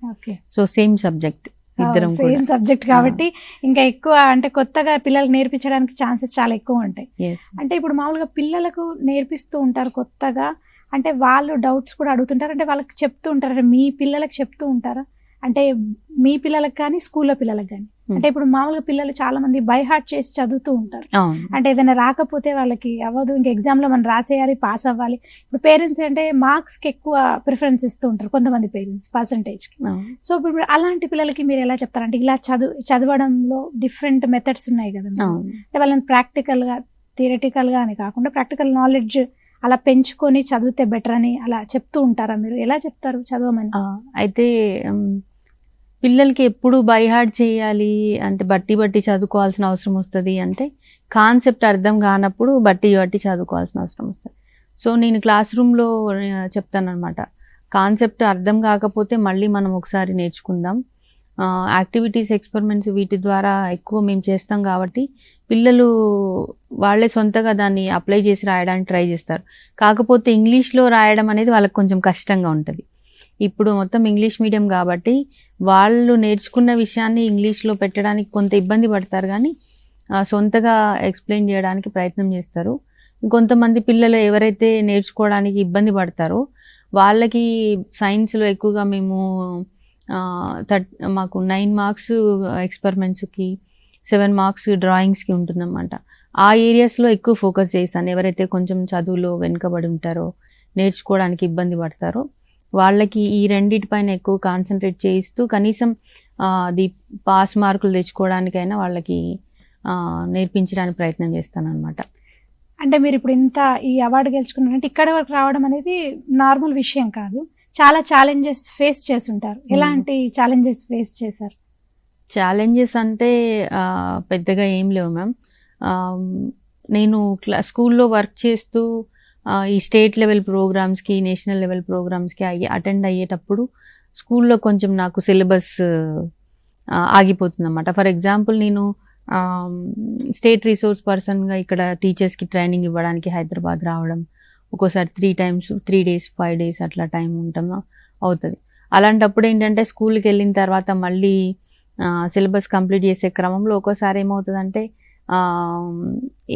సో సేమ్ సబ్జెక్ట్, ఇద్దరం సేమ్ సబ్జెక్ట్ కాబట్టి ఇంకా ఎక్కువ అంటే కొత్తగా పిల్లలకు నేర్పించడానికి ఛాన్సెస్ చాలా ఎక్కువ ఉంటాయి. అంటే ఇప్పుడు మామూలుగా పిల్లలకు నేర్పిస్తూ ఉంటారు కొత్తగా, అంటే వాళ్ళు డౌట్స్ కూడా అడుగుతుంటారు, అంటే వాళ్ళకి చెప్తూ ఉంటారు, అంటే మీ పిల్లలకు చెప్తూ ఉంటారా? అంటే మీ పిల్లలకు కానీ స్కూల్లో పిల్లలకు కానీ, అంటే ఇప్పుడు మామూలుగా పిల్లలు చాలా మంది బై హార్ట్ చేసి చదువుతూ ఉంటారు. అంటే ఏదైనా రాకపోతే వాళ్ళకి అవ్వదు, ఇంకా ఎగ్జామ్ లో మనం రాసేయాలి, పాస్ అవ్వాలి. ఇప్పుడు పేరెంట్స్ అంటే మార్క్స్ కి ఎక్కువ ప్రిఫరెన్స్ ఇస్తూ ఉంటారు కొంతమంది పేరెంట్స్, పర్సంటేజ్ కి. సో ఇప్పుడు అలాంటి పిల్లలకి మీరు ఎలా చెప్తారు? అంటే ఇలా చదవడంలో డిఫరెంట్ మెథడ్స్ ఉన్నాయి కదా, అంటే వాళ్ళని ప్రాక్టికల్ గా, థియరిటికల్ గా అని కాకుండా ప్రాక్టికల్ నాలెడ్జ్ అలా పెంచుకొని చదివితే బెటర్ అని అలా చెప్తూ ఉంటారా మీరు? ఎలా చెప్తారు చదవమని? అయితే పిల్లలకి ఎప్పుడు బై హార్ట్ చేయాలి అంటే బట్టి చదువుకోవాల్సిన అవసరం వస్తుంది. అంటే కాన్సెప్ట్ అర్థం కానప్పుడు బట్టి చదువుకోవాల్సిన అవసరం వస్తుంది. సో నేను క్లాస్ రూమ్లో చెప్తాను అనమాట, కాన్సెప్ట్ అర్థం కాకపోతే మళ్ళీ మనం ఒకసారి నేర్చుకుందాం. యాక్టివిటీస్, ఎక్స్పెరిమెంట్స్ వీటి ద్వారా ఎక్కువ మేము చేస్తాం కాబట్టి పిల్లలు వాళ్ళే సొంతగా దాన్ని అప్లై చేసి రాయడానికి ట్రై చేస్తారు. కాకపోతే ఇంగ్లీష్లో రాయడం అనేది వాళ్ళకి కొంచెం కష్టంగా ఉంటుంది. ఇప్పుడు మొత్తం ఇంగ్లీష్ మీడియం కాబట్టి వాళ్ళు నేర్చుకున్న విషయాన్ని ఇంగ్లీష్లో పెట్టడానికి కొంత ఇబ్బంది పడతారు, కానీ సొంతగా ఎక్స్ప్లెయిన్ చేయడానికి ప్రయత్నం చేస్తారు. కొంతమంది పిల్లలు ఎవరైతే నేర్చుకోవడానికి ఇబ్బంది పడతారో వాళ్ళకి సైన్స్లో ఎక్కువగా మేము మాకు 9 మార్క్స్ ఎక్స్పెరిమెంట్స్కి, 7 మార్క్స్ డ్రాయింగ్స్కి ఉంటుందన్నమాట. ఆ ఏరియాస్లో ఎక్కువ ఫోకస్ చేశాను. ఎవరైతే కొంచెం చదువులో వెనుకబడి ఉంటారో, నేర్చుకోవడానికి ఇబ్బంది పడతారో వాళ్ళకి ఈ రెండిటిపైన ఎక్కువ కాన్సన్ట్రేట్ చేయిస్తూ కనీసం అది పాస్ మార్కులు తెచ్చుకోవడానికైనా వాళ్ళకి నేర్పించడానికి ప్రయత్నం చేస్తాను అనమాట. అంటే మీరు ఇప్పుడు ఇంత ఈ అవార్డు గెలుచుకున్నారంటే ఇక్కడ వరకు రావడం అనేది నార్మల్ విషయం కాదు. చాలా ఛాలెంజెస్ ఫేస్ చేసి ఉంటారు. ఎలాంటి ఛాలెంజెస్ ఫేస్ చేశారు? ఛాలెంజెస్ అంటే పెద్దగా ఏం లేవు మ్యామ్. నేను స్కూల్లో వర్క్ చేస్తూ ఈ స్టేట్ లెవెల్ ప్రోగ్రామ్స్కి, నేషనల్ లెవెల్ ప్రోగ్రామ్స్కి అటెండ్ అయ్యేటప్పుడు స్కూల్లో కొంచెం నాకు సిలబస్ ఆగిపోతుంది అన్నమాట. ఫర్ ఎగ్జాంపుల్, నేను స్టేట్ రిసోర్స్ పర్సన్గా ఇక్కడ టీచర్స్కి ట్రైనింగ్ ఇవ్వడానికి హైదరాబాద్ రావడం, ఒక్కోసారి 3 times 3 days 5 days అట్లా టైం ఉండటం అవుతుంది. అలాంటప్పుడు ఏంటంటే స్కూల్కి వెళ్ళిన తర్వాత మళ్ళీ సిలబస్ కంప్లీట్ చేసే క్రమంలో ఒక్కోసారి ఏమవుతుందంటే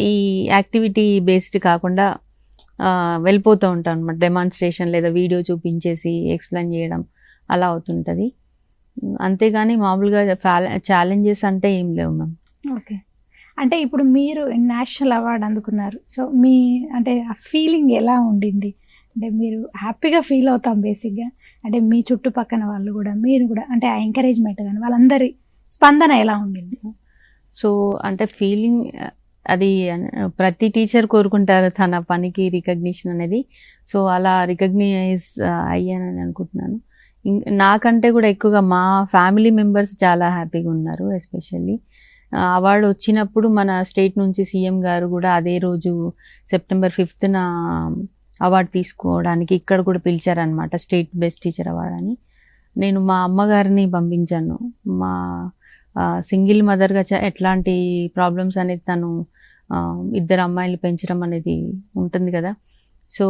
ఈ యాక్టివిటీ బేస్డ్ కాకుండా వెళ్ళిపోతూ ఉంటాను అనమాట. డెమాన్స్ట్రేషన్ లేదా వీడియో చూపించేసి ఎక్స్ప్లెయిన్ చేయడం అలా అవుతుంటుంది. అంతేగాని మామూలుగా ఛాలెంజెస్ అంటే ఏం లేవు మ్యామ్. ఓకే. అంటే ఇప్పుడు మీరు నేషనల్ అవార్డు అందుకున్నారు. సో మీ అంటే ఆ ఫీలింగ్ ఎలా ఉండింది? అంటే మీరు హ్యాపీగా ఫీల్ అవుతాం బేసిక్గా. అంటే మీ చుట్టుపక్కన వాళ్ళు కూడా, మీరు కూడా, అంటే ఆ ఎంకరేజ్మెంట్ కానీ వాళ్ళందరి స్పందన ఎలా ఉండింది? సో అంటే ఫీలింగ్ అది ప్రతి టీచర్ కోరుకుంటారు తన పనికి రికగ్నిషన్ అనేది. సో అలా రికగ్నైజ్ అయ్యానని అనుకుంటున్నాను. నాకంటే కూడా ఎక్కువగా మా ఫ్యామిలీ మెంబర్స్ చాలా హ్యాపీగా ఉన్నారు. ఎస్పెషల్లీ అవార్డు వచ్చినప్పుడు మన స్టేట్ నుంచి సీఎం గారు కూడా అదే రోజు September 5th అవార్డు తీసుకోవడానికి ఇక్కడ కూడా పిలిచారనమాట, స్టేట్ బెస్ట్ టీచర్ అవార్డు అని. నేను మా అమ్మగారిని పంపించాను. మా సింగిల్ మదర్గా ఎట్లాంటి ప్రాబ్లమ్స్ అనేది తను 2 అమ్మాయిలు పెంచడం అనేది ఉంటుంది కదా. సో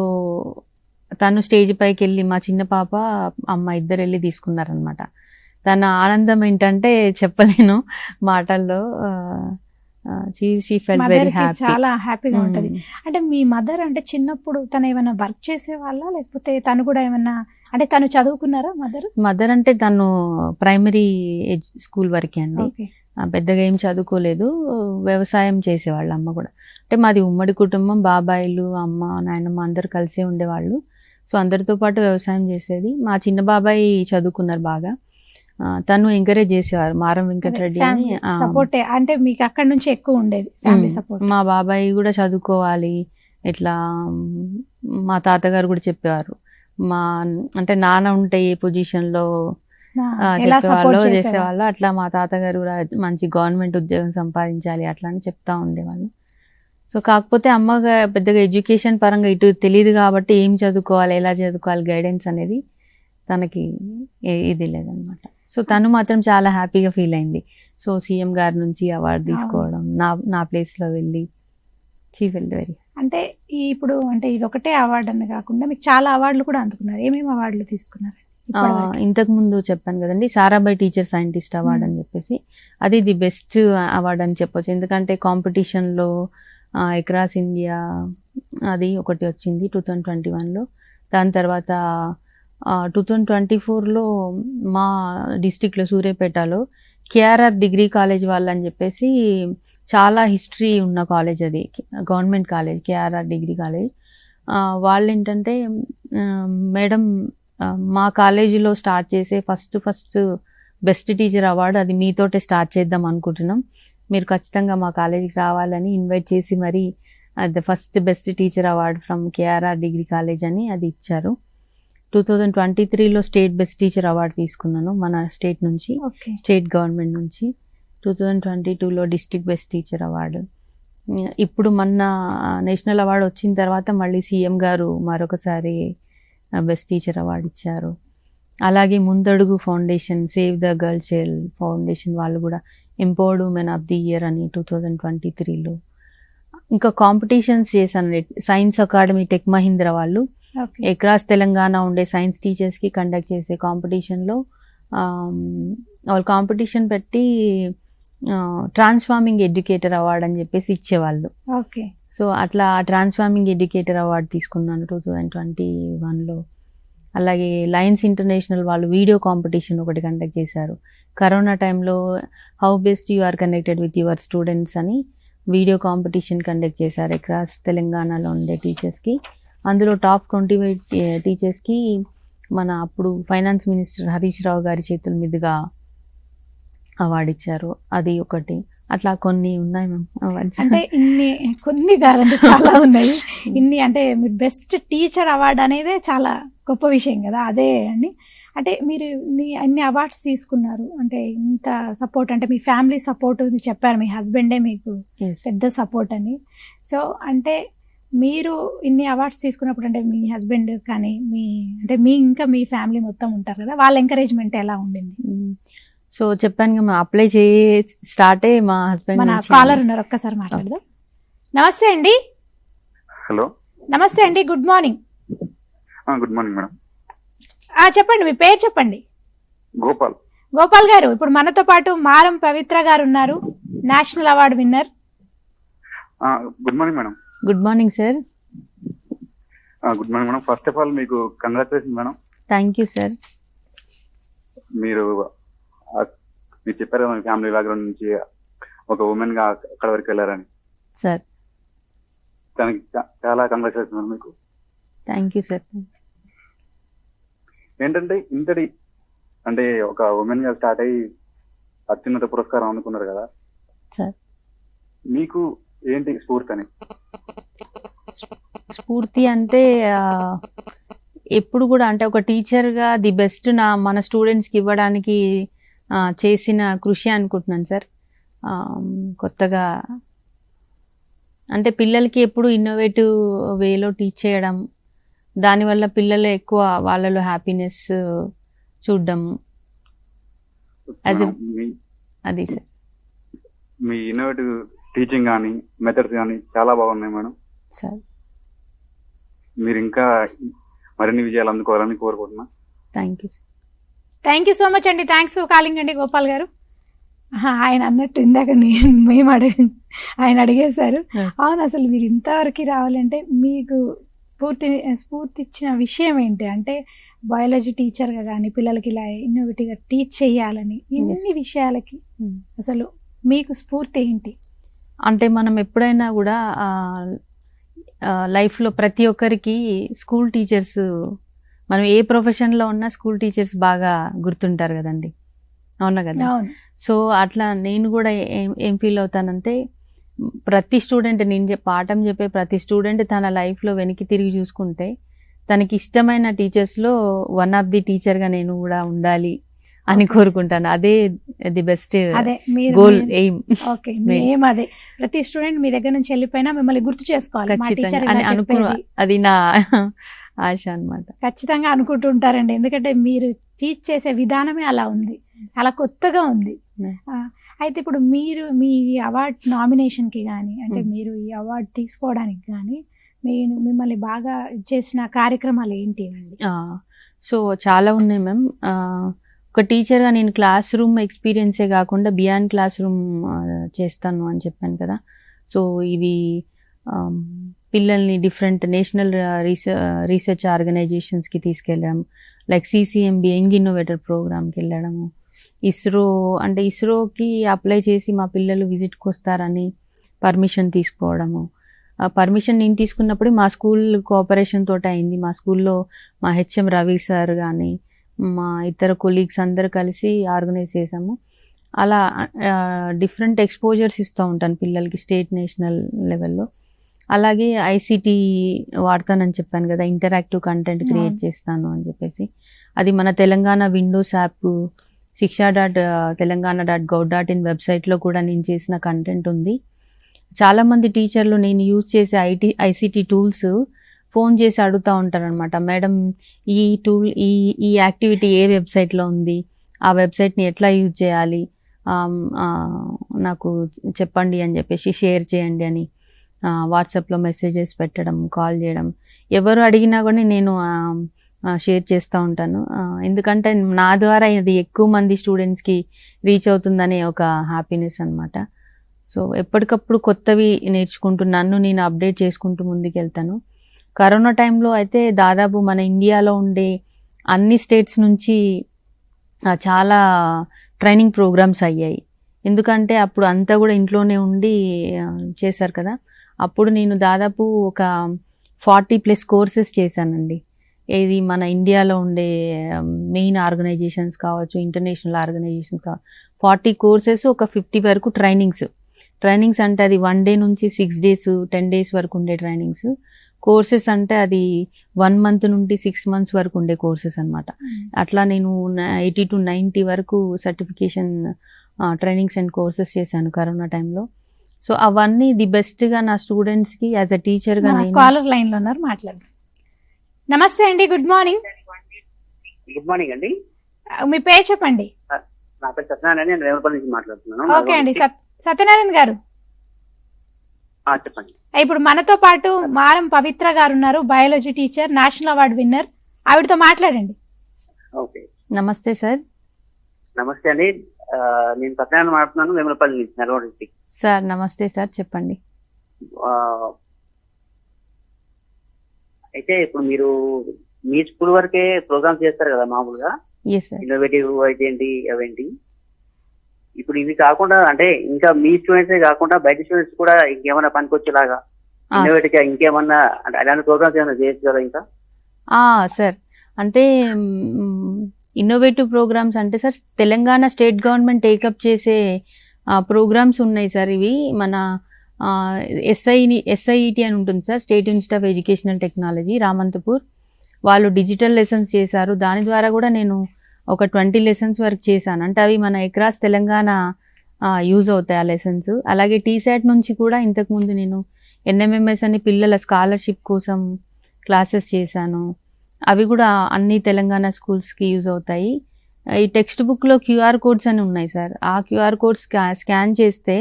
తను స్టేజ్ పైకి వెళ్ళి మా చిన్న పాప అమ్మ ఇద్దరు వెళ్ళి తీసుకున్నారనమాట. తన ఆనందం ఏంటంటే చెప్పలేను మాటల్లో. She felt very happy. చాలా హ్యాపీగా ఉంటుంది. అంటే మీ మదర్ అంటే చిన్నప్పుడు తను ఏమైనా వర్క్ చేసేవాళ్ళ, లేకపోతే తను కూడా ఏమైనా అంటే తను చదువుకున్నారా? మదర్ అంటే తను ప్రైమరీ స్కూల్ వరకే అండి. పెద్దగా ఏం చదువుకోలేదు. వ్యవసాయం చేసేవాళ్ళు అమ్మ కూడా. అంటే మాది ఉమ్మడి కుటుంబం, బాబాయిలు, అమ్మ, నాయనమ్మ అందరు కలిసే ఉండేవాళ్ళు. సో అందరితో పాటు వ్యవసాయం చేసేది. మా చిన్న బాబాయ్ చదువుకున్నారు బాగా. తను ఎంకరేజ్ చేసేవారు, మారం వెంకటరెడ్డి అని. సపోర్ట్ అంటే మీకు అక్కడ నుంచి ఎక్కువ ఉండేది ఫ్యామిలీ సపోర్ట్. మా బాబాయ్ కూడా చదువుకోవాలి ఇట్లా మా తాతగారు కూడా చెప్పేవారు. అంటే నాన్న ఉంటే ఏ పొజిషన్లో చెప్పేవాళ్ళు, చేసేవాళ్ళు. అట్లా మా తాతగారు కూడా మంచి గవర్నమెంట్ ఉద్యోగం సంపాదించాలి అట్లా అని చెప్తా ఉండేవాళ్ళు. సో కాకపోతే అమ్మగా పెద్దగా ఎడ్యుకేషన్ పరంగా ఇటు తెలియదు కాబట్టి ఏం చదువుకోవాలి, ఎలా చదువుకోవాలి గైడెన్స్ అనేది తనకి ఇది లేదనమాట. సో తను మాత్రం చాలా హ్యాపీగా ఫీల్ అయింది. సో సీఎం గారి నుంచి అవార్డు తీసుకోవడం, నా ప్లేస్లో వెళ్ళి షీ ఫెల్ట్ వెరీ. అంటే ఇప్పుడు అంటే ఇది ఒకటే అవార్డు అని కాకుండా మీకు చాలా అవార్డులు కూడా అందుకున్నారు. ఏమేమి అవార్డులు తీసుకున్నారు? ఇంతకు ముందు చెప్పాను కదండి, సారాభాయ్ టీచర్ సైంటిస్ట్ అవార్డు అని చెప్పేసి, అది ది బెస్ట్ అవార్డు అని చెప్పొచ్చు. ఎందుకంటే కాంపిటీషన్లో అక్రాస్ ఇండియా అది ఒకటి వచ్చింది 2021లో. దాని తర్వాత 2024లో మా డిస్టిక్లో సూర్యాపేటలో కేఆర్ఆర్ డిగ్రీ కాలేజ్ వాళ్ళు అని చెప్పేసి చాలా హిస్టరీ ఉన్న కాలేజ్, అది government college, KRR degree college. వాళ్ళు ఏంటంటే మేడం మా కాలేజీలో స్టార్ట్ చేసే ఫస్ట్ బెస్ట్ టీచర్ అవార్డు అది మీతోటే స్టార్ట్ చేద్దాం అనుకుంటున్నాం, మీరు ఖచ్చితంగా మా కాలేజీకి రావాలని ఇన్వైట్ చేసి మరి the first best teacher award from KRR degree college అని అది ఇచ్చారు. 2023లో స్టేట్ బెస్ట్ టీచర్ అవార్డు తీసుకున్నాను మన స్టేట్ నుంచి, స్టేట్ గవర్నమెంట్ నుంచి. 2022లో డిస్ట్రిక్ట్ బెస్ట్ టీచర్ అవార్డు. ఇప్పుడు మొన్న నేషనల్ అవార్డు వచ్చిన తర్వాత మళ్ళీ సీఎం గారు మరొకసారి బెస్ట్ టీచర్ అవార్డు ఇచ్చారు. అలాగే ముందడుగు foundation, save the girl child foundation వాళ్ళు కూడా empowered women of the year అని 2023లో. ఇంకా కాంపిటీషన్స్ చేశాను. సైన్స్ అకాడమీ టెక్ మహీంద్రా వాళ్ళు అక్రాస్ తెలంగాణ ఉండే సైన్స్ టీచర్స్కి కండక్ట్ చేసే కాంపిటీషన్లో వాళ్ళు కాంపిటీషన్ పెట్టి ట్రాన్స్ఫార్మింగ్ ఎడ్యుకేటర్ అవార్డు అని చెప్పేసి ఇచ్చేవాళ్ళు. ఓకే. సో అట్లా ట్రాన్స్ఫార్మింగ్ ఎడ్యుకేటర్ అవార్డు తీసుకున్నాను 2021లో. అలాగే లయన్స్ ఇంటర్నేషనల్ వాళ్ళు వీడియో కాంపిటీషన్ ఒకటి కండక్ట్ చేశారు. కరోనా టైంలో how best you are connected with your students అని వీడియో కాంపిటీషన్ కండక్ట్ చేశారు అక్రాస్ తెలంగాణలో ఉండే టీచర్స్కి. అందులో టాప్ 25 టీచర్స్కి మన అప్పుడు ఫైనాన్స్ మినిస్టర్ హరీష్ రావు గారి చేతుల మీదుగా అవార్డు ఇచ్చారు. అది ఒకటి. అట్లా కొన్ని ఉన్నాయి మ్యామ్ అవార్డ్స్. అంటే కొన్ని కాదండి, చాలా ఉన్నాయి. అంటే మీరు బెస్ట్ టీచర్ అవార్డు అనేది చాలా గొప్ప విషయం కదా. అదే అండి, అంటే మీరు అన్ని అవార్డ్స్ తీసుకున్నారు అంటే ఇంత సపోర్ట్, అంటే మీ ఫ్యామిలీ సపోర్ట్ చెప్పారు, మీ హస్బెండే మీకు పెద్ద సపోర్ట్ అని. సో అంటే మీరు ఇన్ని అవార్డ్స్ తీసుకున్నప్పుడు అంటే మీ హస్బెండ్ కానీ ఇంకా మీ ఫ్యామిలీ మొత్తం ఉంటారు కదా, వాళ్ళ ఎంకరేజ్మెంట్ ఎలా ఉండింది? సో చెప్పాను కదా, అప్లై స్టార్ట్ అయ్యి మా హస్బెండ్. మన కాలర్ ఉన్నారు, ఒక్కసారి మాట్లాడదాం. నమస్తే అండి. హలో. నమస్తే అండి, good morning. Good morning madam. చెప్పండి, మీ పేరు చెప్పండి. గోపాల్. గోపాల్ గారు, ఇప్పుడు మనతో పాటు మారం పవిత్ర గారు ఉన్నారు, national award winner. Good morning madam. Good morning sir. Good morning madam. First of all మీకు congratulation madam. Thank you sir. మీరు చెప్పారు కదా, మీ ఫ్యామిలీ బ్యాక్గ్రౌండ్ నుంచి ఒక ఉమెన్ గా అక్కడ వరకు వెళ్ళారని సార్. దానికి చాలా కంగ్రాచులేషన్ మేడం మీకు. Thank you sir. ఏంటంటే ఇంతటి అంటే ఒక ఉమెన్ గా స్టార్ట్ అయ్యి అత్యున్నత పురస్కారం అనుకున్నారు కదా సార్, మీకు ఏంటి స్ఫూర్తి అని? స్ఫూర్తి అంటే ఎప్పుడు కూడా అంటే ఒక టీచర్గా ది బెస్ట్ మన స్టూడెంట్స్కి ఇవ్వడానికి చేసిన కృషి అనుకుంటున్నాను సార్. కొత్తగా అంటే పిల్లలకి ఎప్పుడు ఇన్నోవేటివ్ వేలో టీచ్ చేయడం, దానివల్ల పిల్లలు ఎక్కువ వాళ్ళలో హ్యాపీనెస్ చూడడం, అది సార్. మీ ఇన్నోవేటివ్ టీచింగ్ కానీ మెథడ్స్ కానీ చాలా బాగున్నాయి మేడం సార్. మీరు ఇంకా మరిన్ని విజయాలు అందుకోవాలని కోరుకుంటున్నా. Thank you sir. Thank you so much అండి. థ్యాంక్స్ ఫర్ కాలింగ్ అండి గోపాల్ గారు. ఆయన అన్నట్టు ఇందాక మేము ఆయన అడిగేశారు. అవును, అసలు మీరు ఇంతవరకు రావాలంటే మీకు స్ఫూర్తి ఇచ్చిన విషయం ఏంటి అంటే బయాలజీ టీచర్గా కానీ పిల్లలకి ఇలా ఇన్నోవేటివ్గా టీచ్ చేయాలని ఇన్ని విషయాలకి అసలు మీకు స్ఫూర్తి ఏంటి? అంటే మనం ఎప్పుడైనా కూడా లైఫ్లో ప్రతి ఒక్కరికి స్కూల్ టీచర్స్, మనం ఏ ప్రొఫెషన్లో ఉన్నా స్కూల్ టీచర్స్ బాగా గుర్తుంటారు కదండి, అవునా కదా? సో అట్లా నేను కూడా ఏం ఫీల్ అవుతానంటే ప్రతి స్టూడెంట్, నేను పాఠం చెప్పే ప్రతి స్టూడెంట్ తన లైఫ్లో వెనక్కి తిరిగి చూసుకుంటే తనకి ఇష్టమైన టీచర్స్లో వన్ ఆఫ్ ది టీచర్గా నేను కూడా ఉండాలి అని కోరుకుంటాను. అదే the best goal, aim. Okay, aim అదే. ప్రతి స్టూడెంట్ మీ దగ్గర నుంచి వెళ్ళిపోయినా మిమ్మల్ని గుర్తు చేసుకోవాలి అని అది నా ఆశ అన్నమాట. ఖచ్చితంగా అనుకుంటుంటారండి, ఎందుకంటే మీరు టీచ్ చేసే విధానమే అలా ఉంది, చాలా కొత్తగా ఉంది. అయితే ఇప్పుడు మీరు మీ అవార్డ్ నామినేషన్కి కానీ అంటే మీరు ఈ అవార్డు తీసుకోవడానికి కానీ మిమ్మల్ని బాగా చేసిన కార్యక్రమాలు ఏంటి అండి? సో చాలా ఉన్నాయి మ్యామ్. ఒక టీచర్గా నేను క్లాస్ రూమ్ ఎక్స్పీరియన్సే కాకుండా బియాండ్ క్లాస్ రూమ్ చేస్తాను అని చెప్పాను కదా. సో ఇవి పిల్లల్ని డిఫరెంట్ నేషనల్ రీసెర్చ్ ఆర్గనైజేషన్స్కి తీసుకెళ్ళడం, లైక్ సిసిఎంబి యంగ్ ఇన్నోవేటర్ ప్రోగ్రామ్కి వెళ్ళడము, ఇస్రోకి అప్లై చేసి మా పిల్లలు విజిట్కి వస్తారని పర్మిషన్ తీసుకోవడము. పర్మిషన్ నేను తీసుకున్నప్పుడు మా స్కూల్ కోఆపరేషన్ తోటి అయింది. మా స్కూల్లో మా హెచ్ఎం రవి సార్ కానీ మా ఇతర కొలీగ్స్ అందరు కలిసి ఆర్గనైజ్ చేసాము. అలా డిఫరెంట్ ఎక్స్పోజర్స్ ఇస్తూ ఉంటాను పిల్లలకి స్టేట్ నేషనల్ లెవెల్లో. అలాగే ఐసిటీ వాడతానని చెప్పాను కదా, ఇంటరాక్టివ్ కంటెంట్ క్రియేట్ చేస్తాను అని చెప్పేసి. అది మన తెలంగాణ విండోస్ యాప్ shiksha.telangana.gov.in వెబ్సైట్లో కూడా నేను చేసిన కంటెంట్ ఉంది. చాలామంది టీచర్లు నేను యూజ్ చేసే ఐసిటీ టూల్స్ ఫోన్ చేసి అడుగుతూ ఉంటారనమాట, మేడం ఈ టూల్ ఈ యాక్టివిటీ ఏ వెబ్సైట్లో ఉంది, ఆ వెబ్సైట్ని ఎట్లా యూజ్ చేయాలి నాకు చెప్పండి అని చెప్పేసి, షేర్ చేయండి అని వాట్సాప్లో మెసేజెస్ పెట్టడం, కాల్ చేయడం, ఎవరు అడిగినా కూడా నేను షేర్ చేస్తూ ఉంటాను. ఎందుకంటే నా ద్వారా ఇది ఎక్కువ మంది స్టూడెంట్స్కి రీచ్ అవుతుందనే ఒక హ్యాపీనెస్ అనమాట. సో ఎప్పటికప్పుడు కొత్తవి నేర్చుకుంటూ నన్ను నేను అప్డేట్ చేసుకుంటూ ముందుకెళ్తాను. కరోనా టైంలో అయితే దాదాపు మన ఇండియాలో ఉండే అన్ని స్టేట్స్ నుంచి చాలా ట్రైనింగ్ ప్రోగ్రామ్స్ అయ్యాయి. ఎందుకంటే అప్పుడు అంతా కూడా ఇంట్లోనే ఉండి చేశారు కదా. అప్పుడు నేను దాదాపు ఒక 40+ కోర్సెస్ చేశానండి. ఇది మన ఇండియాలో ఉండే మెయిన్ ఆర్గనైజేషన్స్ కావచ్చు, ఇంటర్నేషనల్ ఆర్గనైజేషన్స్ కావచ్చు, 40 కోర్సెస్, ఒక 50 వరకు ట్రైనింగ్స్ అంటే అది 1 డే నుంచి 6 days 10 days వరకు ఉండే ట్రైనింగ్స్. కోర్సెస్ అంటే అది 1 month నుండి 6 months వరకు ఉండే కోర్సెస్ అనమాట. అట్లా నేను 80 to 90 వరకు సర్టిఫికేషన్ ట్రైనింగ్స్ అండ్ కోర్సెస్ చేశాను కరోనా టైంలో. సో అవన్నీ ది బెస్ట్గా నా స్టూడెంట్స్కి యాజ్ అ టీచర్గా నేను. కాలర్ లైన్లో ఉన్నారు, మాట్లాడండి. నమస్తే అండి, గుడ్ మార్నింగ్. గుడ్ మార్నింగ్ అండి. మీ పేరు చెప్పండి. నా పేరు సత్యనారాయణ, నేను రేవలపల్లి నుంచి మాట్లాడుతున్నాను. ఓకే అండి, సత్యనారాయణ గారు చెప్పండి. ఇప్పుడు మనతో పాటు మారం పవిత్ర గారు ఉన్నారు, biology teacher, national award winner. ఆవిడతో మాట్లాడండి. ఓకే, నమస్తే సార్. నమస్తే అండి. నేను సత్యనారాయణ మాట్లాడుతున్నాను, రేవలపల్లి నుంచి, నల్గొండ డిస్ట్రిక్ట్. సార్ నమస్తే సార్, చెప్పండి. అయితే ఇప్పుడు మీరు మీ స్కూల్ వరకే ప్రోగ్రామ్స్ చేస్తారు కదా మామూలుగా, ఇన్నోవేటివ్ అయితే ఏంటి అవేంటి. ఇప్పుడు ఇవి కాకుండా అంటే ఇంకా మీ స్టూడెంట్సే కాకుండా బయట స్టూడెంట్స్ కూడా ఇంకేమైనా పనికొచ్చేలాగా ఇన్నోవేటివ్ గా ఇంకేమన్నా అంటే అలాంటి ప్రోగ్రామ్స్ ఏమైనా చేయొచ్చు కదా ఇంకా? సార్ అంటే ఇన్నోవేటివ్ ప్రోగ్రామ్స్ అంటే sir Telangana state government take up చేసే ప్రోగ్రామ్స్ ఉన్నాయి సార్. ఇవి మన SIET అని ఉంటుంది sir, state institute of educational technology Ramanthapur. వాళ్ళు డిజిటల్ లెసన్స్ చేశారు. దాని ద్వారా కూడా నేను ఒక 20 లెసన్స్ వరకు చేశాను. అంటే అవి మన అక్రాస్ తెలంగాణ యూజ్ అవుతాయి ఆ లెసన్స్. అలాగే TSAT నుంచి కూడా ఇంతకుముందు నేను NMMS అని పిల్లల స్కాలర్షిప్ కోసం క్లాసెస్ చేశాను. అవి కూడా అన్ని తెలంగాణ స్కూల్స్కి యూజ్ అవుతాయి. ఈ టెక్స్ట్ బుక్లో QR కోడ్స్ అని ఉన్నాయి సార్. ఆ QR కోడ్స్ స్కాన్ చేస్తే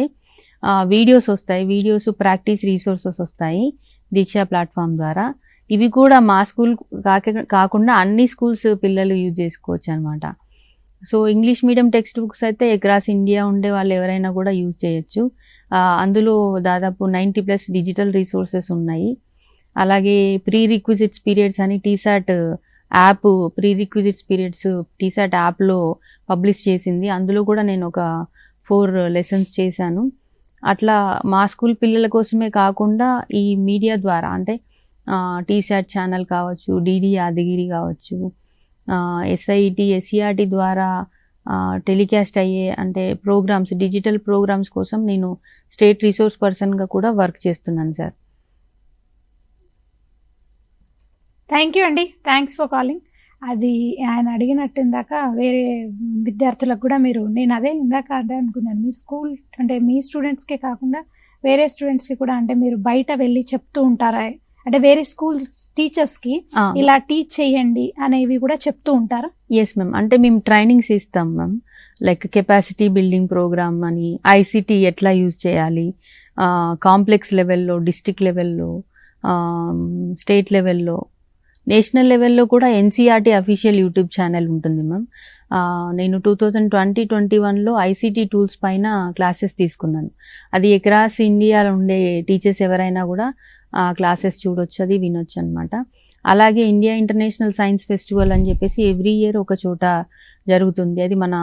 వీడియోస్ వస్తాయి, వీడియోస్ ప్రాక్టీస్ రీసోర్సెస్ వస్తాయి దీక్షా ప్లాట్ఫామ్ ద్వారా. ఇవి కూడా మా స్కూల్ కాకుండా అన్ని స్కూల్స్ పిల్లలు యూజ్ చేసుకోవచ్చు అనమాట. So English medium text books అయితే అక్రాస్ ఇండియా ఉండే వాళ్ళు ఎవరైనా కూడా యూజ్ చేయొచ్చు. అందులో దాదాపు 90+ డిజిటల్ రీసోర్సెస్ ఉన్నాయి. అలాగే ప్రీ రిక్విజిట్స్ పీరియడ్స్ అని TSAT app, pre requisites periods TSAT యాప్లో పబ్లిష్ చేసింది. అందులో కూడా నేను ఒక 4 లెసన్స్ చేశాను. అట్లా మా స్కూల్ పిల్లల కోసమే కాకుండా ఈ మీడియా ద్వారా అంటే TSAT ఛానల్ కావచ్చు, DD యాదగిరి కావచ్చు, SIET SCRT ద్వారా టెలికాస్ట్ అయ్యే అంటే ప్రోగ్రామ్స్, డిజిటల్ ప్రోగ్రామ్స్ కోసం నేను స్టేట్ రిసోర్స్ పర్సన్గా కూడా వర్క్ చేస్తున్నాను సార్. థ్యాంక్ యూ అండి, థ్యాంక్స్ ఫర్ కాలింగ్. అది ఆయన అడిగినట్టు ఇందాక వేరే విద్యార్థులకు కూడా నేను అదే ఇందాక అదే అనుకున్నాను. మీ స్కూల్ అంటే మీ స్టూడెంట్స్కే కాకుండా వేరే స్టూడెంట్స్కి కూడా అంటే మీరు బయట వెళ్ళి చెప్తూ ఉంటారా? అంటే వేరే స్కూల్స్ టీచర్స్కి ఇలా టీచ్ చేయండి అనేవి కూడా చెప్తూ ఉంటారా? ఎస్ మ్యామ్, అంటే మేము ట్రైనింగ్స్ ఇస్తాం ma'am. Like capacity building programme అని, ICT ఎట్లా యూజ్ చేయాలి, కాంప్లెక్స్ లెవెల్లో, డిస్ట్రిక్ట్ లెవెల్లో, స్టేట్ లెవెల్లో, నేషనల్ లెవెల్లో కూడా NCERT అఫీషియల్ యూట్యూబ్ ఛానల్ ఉంటుంది మ్యామ్. నేను 2020-21లో ICT టూల్స్ పైన క్లాసెస్ తీసుకున్నాను. అది అక్రాస్ ఇండియాలో ఉండే టీచర్స్ ఎవరైనా కూడా క్లాసెస్ చూడొచ్చు, అది వినొచ్చు అనమాట. అలాగే ఇండియా ఇంటర్నేషనల్ సైన్స్ ఫెస్టివల్ అని చెప్పేసి ఎవ్రీ ఇయర్ ఒక చోట జరుగుతుంది. అది మన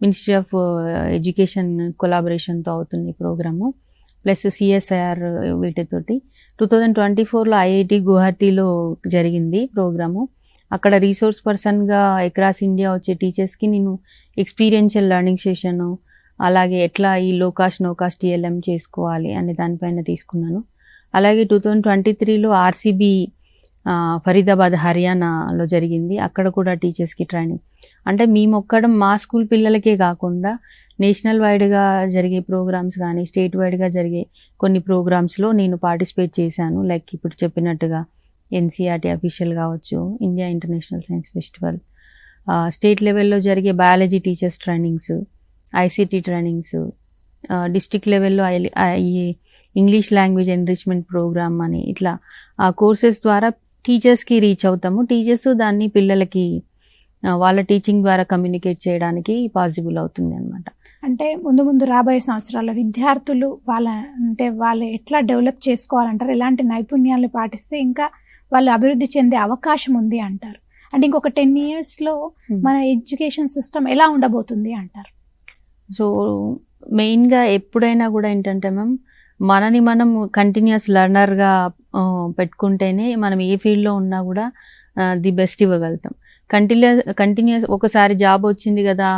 మినిస్ట్రీ ఆఫ్ ఎడ్యుకేషన్ కొలాబరేషన్తో అవుతుంది ప్రోగ్రాము, ప్లస్ CSIR వీటితోటి. 2024లో IIT గువాహటీలో జరిగింది ప్రోగ్రాము. అక్కడ రీసోర్స్ పర్సన్గా అక్రాస్ ఇండియా వచ్చే టీచర్స్కి నేను ఎక్స్పీరియన్షియల్ లెర్నింగ్ సెషను, అలాగే ఎట్లా ఈ లో కాస్ట్ నో కాస్ట్ TLM చేసుకోవాలి అనే దానిపైన తీసుకున్నాను. అలాగే 2023లో RCB ఫరీదాబాద్ హర్యానాలో జరిగింది. అక్కడ కూడా టీచర్స్కి ట్రైనింగ్. అంటే మేము ఒక్కడం మా స్కూల్ పిల్లలకే కాకుండా నేషనల్ వైడ్గా జరిగే ప్రోగ్రామ్స్ కానీ స్టేట్ వైడ్గా జరిగే కొన్ని ప్రోగ్రామ్స్లో నేను పార్టిసిపేట్ చేశాను. లైక్ ఇప్పుడు చెప్పినట్టుగా ఎన్సీఆర్టీ అఫీషియల్ కావచ్చు, India international science festival, state లెవెల్లో జరిగే biology teachers trainings, ICT trainings, district లెవెల్లో ఈ ఇంగ్లీష్ లాంగ్వేజ్ ఎన్రిచ్మెంట్ ప్రోగ్రామ్ అని ఇట్లా ఆ కోర్సెస్ ద్వారా టీచర్స్కి రీచ్ అవుతాము. టీచర్స్ దాన్ని పిల్లలకి వాళ్ళ టీచింగ్ ద్వారా కమ్యూనికేట్ చేయడానికి పాసిబుల్ అవుతుంది అనమాట. అంటే ముందు ముందు రాబోయే సంవత్సరాల్లో విద్యార్థులు వాళ్ళు ఎట్లా డెవలప్ చేసుకోవాలంటారు, ఎలాంటి నైపుణ్యాలు పాటిస్తే ఇంకా వాళ్ళు అభివృద్ధి చెందే అవకాశం ఉంది అంటారు? అంటే ఇంకొక 10 yearsలో మన ఎడ్యుకేషన్ సిస్టమ్ ఎలా ఉండబోతుంది అంటారు? సో మెయిన్గా ఎప్పుడైనా కూడా ఏంటంటే మ్యామ్, మనని మనం కంటిన్యూస్ లర్నర్గా పెట్టుకుంటేనే మనం ఏ ఫీల్డ్లో ఉన్నా కూడా ది బెస్ట్ ఇవ్వగలుగుతాం. కంటిన్యూస్ ఒకసారి జాబ్ వచ్చింది కదా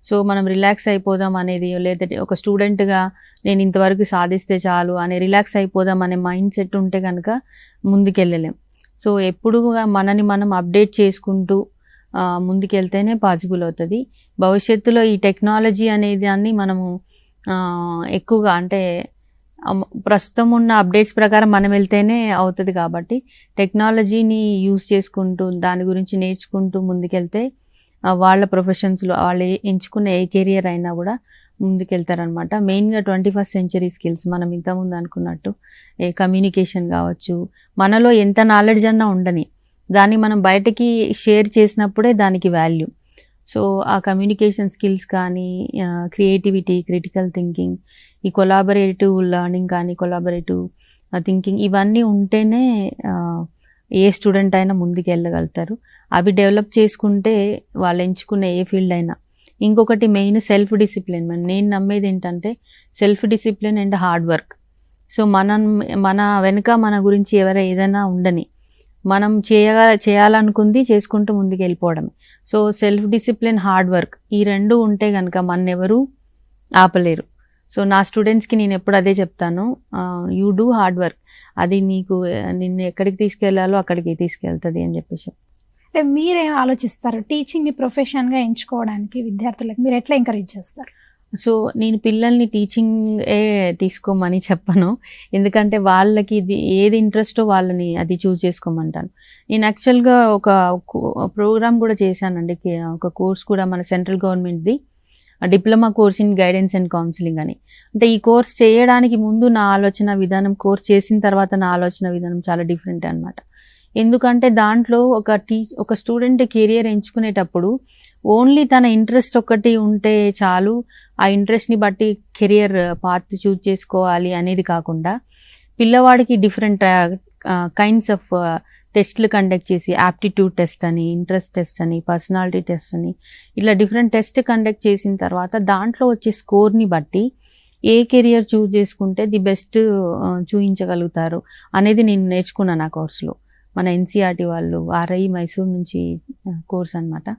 సో మనం రిలాక్స్ అయిపోదాం అనేది, లేదంటే ఒక స్టూడెంట్గా నేను ఇంతవరకు సాధిస్తే చాలు అనే రిలాక్స్ అయిపోదాం అనే మైండ్ సెట్ ఉంటే కనుక ముందుకెళ్ళలేం. సో ఎప్పుడు మనని మనం అప్డేట్ చేసుకుంటూ ముందుకెళ్తేనే పాసిబుల్ అవుతుంది. భవిష్యత్తులో ఈ టెక్నాలజీ అనే దాన్ని మనము ఎక్కువగా అంటే ప్రస్తుతం ఉన్న అప్డేట్స్ ప్రకారం మనం వెళ్తేనే అవుతుంది. కాబట్టి టెక్నాలజీని యూజ్ చేసుకుంటూ దాని గురించి నేర్చుకుంటూ ముందుకెళ్తే వాళ్ళ ప్రొఫెషన్స్లో వాళ్ళు ఎంచుకున్న ఏ కెరియర్ అయినా కూడా ముందుకెళ్తారనమాట. మెయిన్గా 21st century స్కిల్స్ మనం ఇంతకుముందు అనుకున్నట్టు కమ్యూనికేషన్ కావచ్చు, మనలో ఎంత నాలెడ్జ్ అన్నా ఉండని దాన్ని మనం బయటకి షేర్ చేసినప్పుడే దానికి వాల్యూ. సో ఆ కమ్యూనికేషన్ స్కిల్స్ కానీ, క్రియేటివిటీ, క్రిటికల్ థింకింగ్, ఈ కొలాబరేటివ్ లర్నింగ్ కానీ, కొలాబరేటివ్ థింకింగ్ ఇవన్నీ ఉంటేనే ఏ స్టూడెంట్ అయినా ముందుకు వెళ్ళగలుగుతారు. అవి డెవలప్ చేసుకుంటే వాళ్ళు ఎంచుకున్న ఏ ఫీల్డ్ అయినా. ఇంకొకటి మెయిన్ సెల్ఫ్ డిసిప్లిన్. నేను నమ్మేది ఏంటంటే self discipline and hard work. So మన వెనుక మన గురించి ఏదైనా ఉండని, మనం చేయాలనుకుంది చేసుకుంటూ ముందుకు వెళ్ళిపోవడమే. So self discipline, hard work ఈ రెండు ఉంటే కనుక మనెవరూ ఆపలేరు. సో నా స్టూడెంట్స్కి నేను ఎప్పుడు అదే చెప్తాను, యూ డూ హార్డ్ వర్క్, అది నిన్ను ఎక్కడికి తీసుకెళ్లాలో అక్కడికి తీసుకెళ్తుంది అని చెప్పేసి. అంటే మీరేం ఆలోచిస్తారు టీచింగ్ని ప్రొఫెషన్గా ఎంచుకోవడానికి? విద్యార్థులకు మీరు ఎట్లా ఎంకరేజ్ చేస్తారు? సో నేను పిల్లల్ని టీచింగే తీసుకోమని చెప్పను, ఎందుకంటే వాళ్ళకి ఏది ఇంట్రెస్టో వాళ్ళని అది చూస్ చేసుకోమంటాను. నేను యాక్చువల్గా ఒక ప్రోగ్రామ్ కూడా చేశానండి, ఒక కోర్స్ కూడా మన సెంట్రల్ గవర్నమెంట్ది, diploma course in guidance and counselling అని. అంటే ఈ కోర్స్ చేయడానికి ముందు నా ఆలోచన విధానం, కోర్స్ చేసిన తర్వాత నా ఆలోచన విధానం చాలా డిఫరెంట్ అనమాట. ఎందుకంటే దాంట్లో ఒక స్టూడెంట్ కెరియర్ ఎంచుకునేటప్పుడు ఓన్లీ తన ఇంట్రెస్ట్ ఒకటి ఉంటే చాలు, ఆ ఇంట్రెస్ట్ని బట్టి కెరియర్ పాత్ చూజ్ చేసుకోవాలి అనేది కాకుండా పిల్లవాడికి డిఫరెంట్ కైండ్స్ ఆఫ్ టెస్ట్లు కండక్ట్ చేసి, యాప్టిట్యూడ్ టెస్ట్ అని, ఇంట్రెస్ట్ టెస్ట్ అని, పర్సనాలిటీ టెస్ట్ అని, ఇట్లా డిఫరెంట్ టెస్ట్ కండక్ట్ చేసిన తర్వాత దాంట్లో వచ్చే స్కోర్ని బట్టి ఏ కెరియర్ చూజ్ చేసుకుంటే ది బెస్ట్ చూపించగలుగుతారు అనేది నేను నేర్చుకున్నాను ఆ కోర్సులో. మన ఎన్సీఆర్టీ వాళ్ళు RI మైసూర్ నుంచి కోర్స్ అనమాట.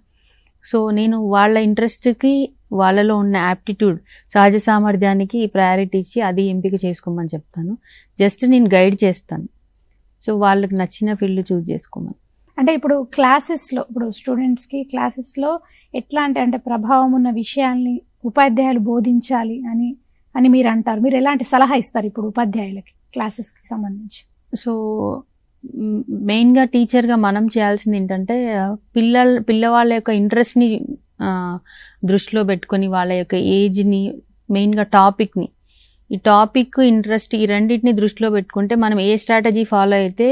సో నేను వాళ్ళ ఇంట్రెస్ట్కి, వాళ్ళలో ఉన్న యాప్టిట్యూడ్, సహజ సామర్థ్యానికి ప్రయారిటీ ఇచ్చి అది ఎంపిక చేసుకోమని చెప్తాను. జస్ట్ నేను గైడ్ చేస్తాను. సో వాళ్ళకి నచ్చిన ఫీల్డ్ చూజ్ చేసుకోమని. అంటే ఇప్పుడు క్లాసెస్లో, ఇప్పుడు స్టూడెంట్స్కి క్లాసెస్లో ఎట్లా అంటే ప్రభావం ఉన్న విషయాల్ని ఉపాధ్యాయులు బోధించాలి అని మీరు అంటారు. మీరు ఎలాంటి సలహా ఇస్తారు ఇప్పుడు ఉపాధ్యాయులకి క్లాసెస్కి సంబంధించి? సో మెయిన్గా టీచర్గా మనం చేయాల్సింది ఏంటంటే పిల్లవాళ్ళ యొక్క ఇంట్రెస్ట్ని దృష్టిలో పెట్టుకొని, వాళ్ళ యొక్క ఏజ్ని, మెయిన్గా టాపిక్ని, ఈ టాపిక్, ఇంట్రెస్ట్ ఈ రెండింటిని దృష్టిలో పెట్టుకుంటే మనం ఏ స్ట్రాటజీ ఫాలో అయితే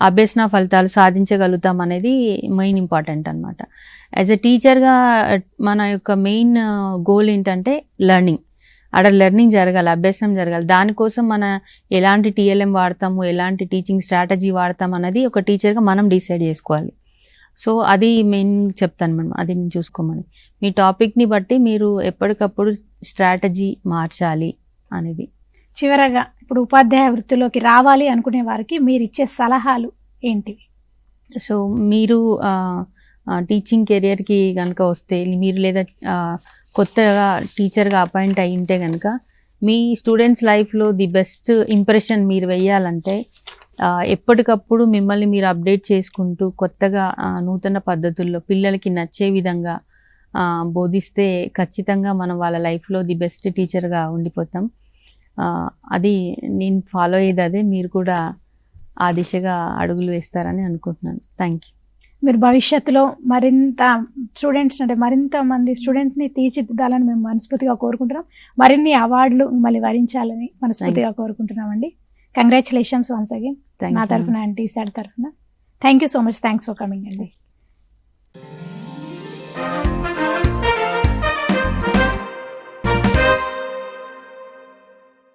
అభ్యసన ఫలితాలు సాధించగలుగుతాం అనేది మెయిన్ ఇంపార్టెంట్ అనమాట. యాజ్ ఎ టీచర్గా మన యొక్క మెయిన్ గోల్ ఏంటంటే లెర్నింగ్. అక్కడ లెర్నింగ్ జరగాలి, అభ్యాసం జరగాలి. దానికోసం మన ఎలాంటి TLM వాడతాము, ఎలాంటి టీచింగ్ స్ట్రాటజీ వాడతాం అన్నది ఒక టీచర్గా మనం డిసైడ్ చేసుకోవాలి. సో అది మెయిన్ చెప్తాను మేడం, అది నేను చూసుకోమని. మీ టాపిక్ని బట్టి మీరు ఎప్పటికప్పుడు స్ట్రాటజీ మార్చాలి అనేది. చివరగా ఇప్పుడు ఉపాధ్యాయ వృత్తిలోకి రావాలి అనుకునే వారికి మీరు ఇచ్చే సలహాలు ఏంటివి? సో మీరు టీచింగ్ కెరియర్కి కనుక వస్తే, మీరు లేదా కొత్తగా టీచర్గా అపాయింట్ అయి ఉంటే కనుక మీ స్టూడెంట్స్ లైఫ్లో ది బెస్ట్ ఇంప్రెషన్ మీరు వేయాలంటే ఎప్పటికప్పుడు మిమ్మల్ని మీరు అప్డేట్ చేసుకుంటూ కొత్తగా నూతన పద్ధతుల్లో పిల్లలకి నచ్చే విధంగా బోధిస్తే ఖచ్చితంగా మనం వాళ్ళ లైఫ్లో ది బెస్ట్ టీచర్గా ఉండిపోతాం. అది నేను ఫాలో అయ్యేది అదే, మీరు కూడా ఆ దిశగా అడుగులు వేస్తారని అనుకుంటున్నాను. Thank you. మీరు భవిష్యత్తులో మరింత స్టూడెంట్స్ అంటే మరింత మంది స్టూడెంట్ని తీర్చిదిద్దాలని మేము మనస్ఫూర్తిగా కోరుకుంటున్నాం. మరిన్ని అవార్డులు మిమ్మల్ని వరించాలని మనస్ఫూర్తిగా కోరుకుంటున్నామండి. కంగ్రాచులేషన్స్ వన్స్ అగైన్ నా తరఫున అండ్ టీసాట్ తరఫున. Thank you so much. Thanks for coming అండి.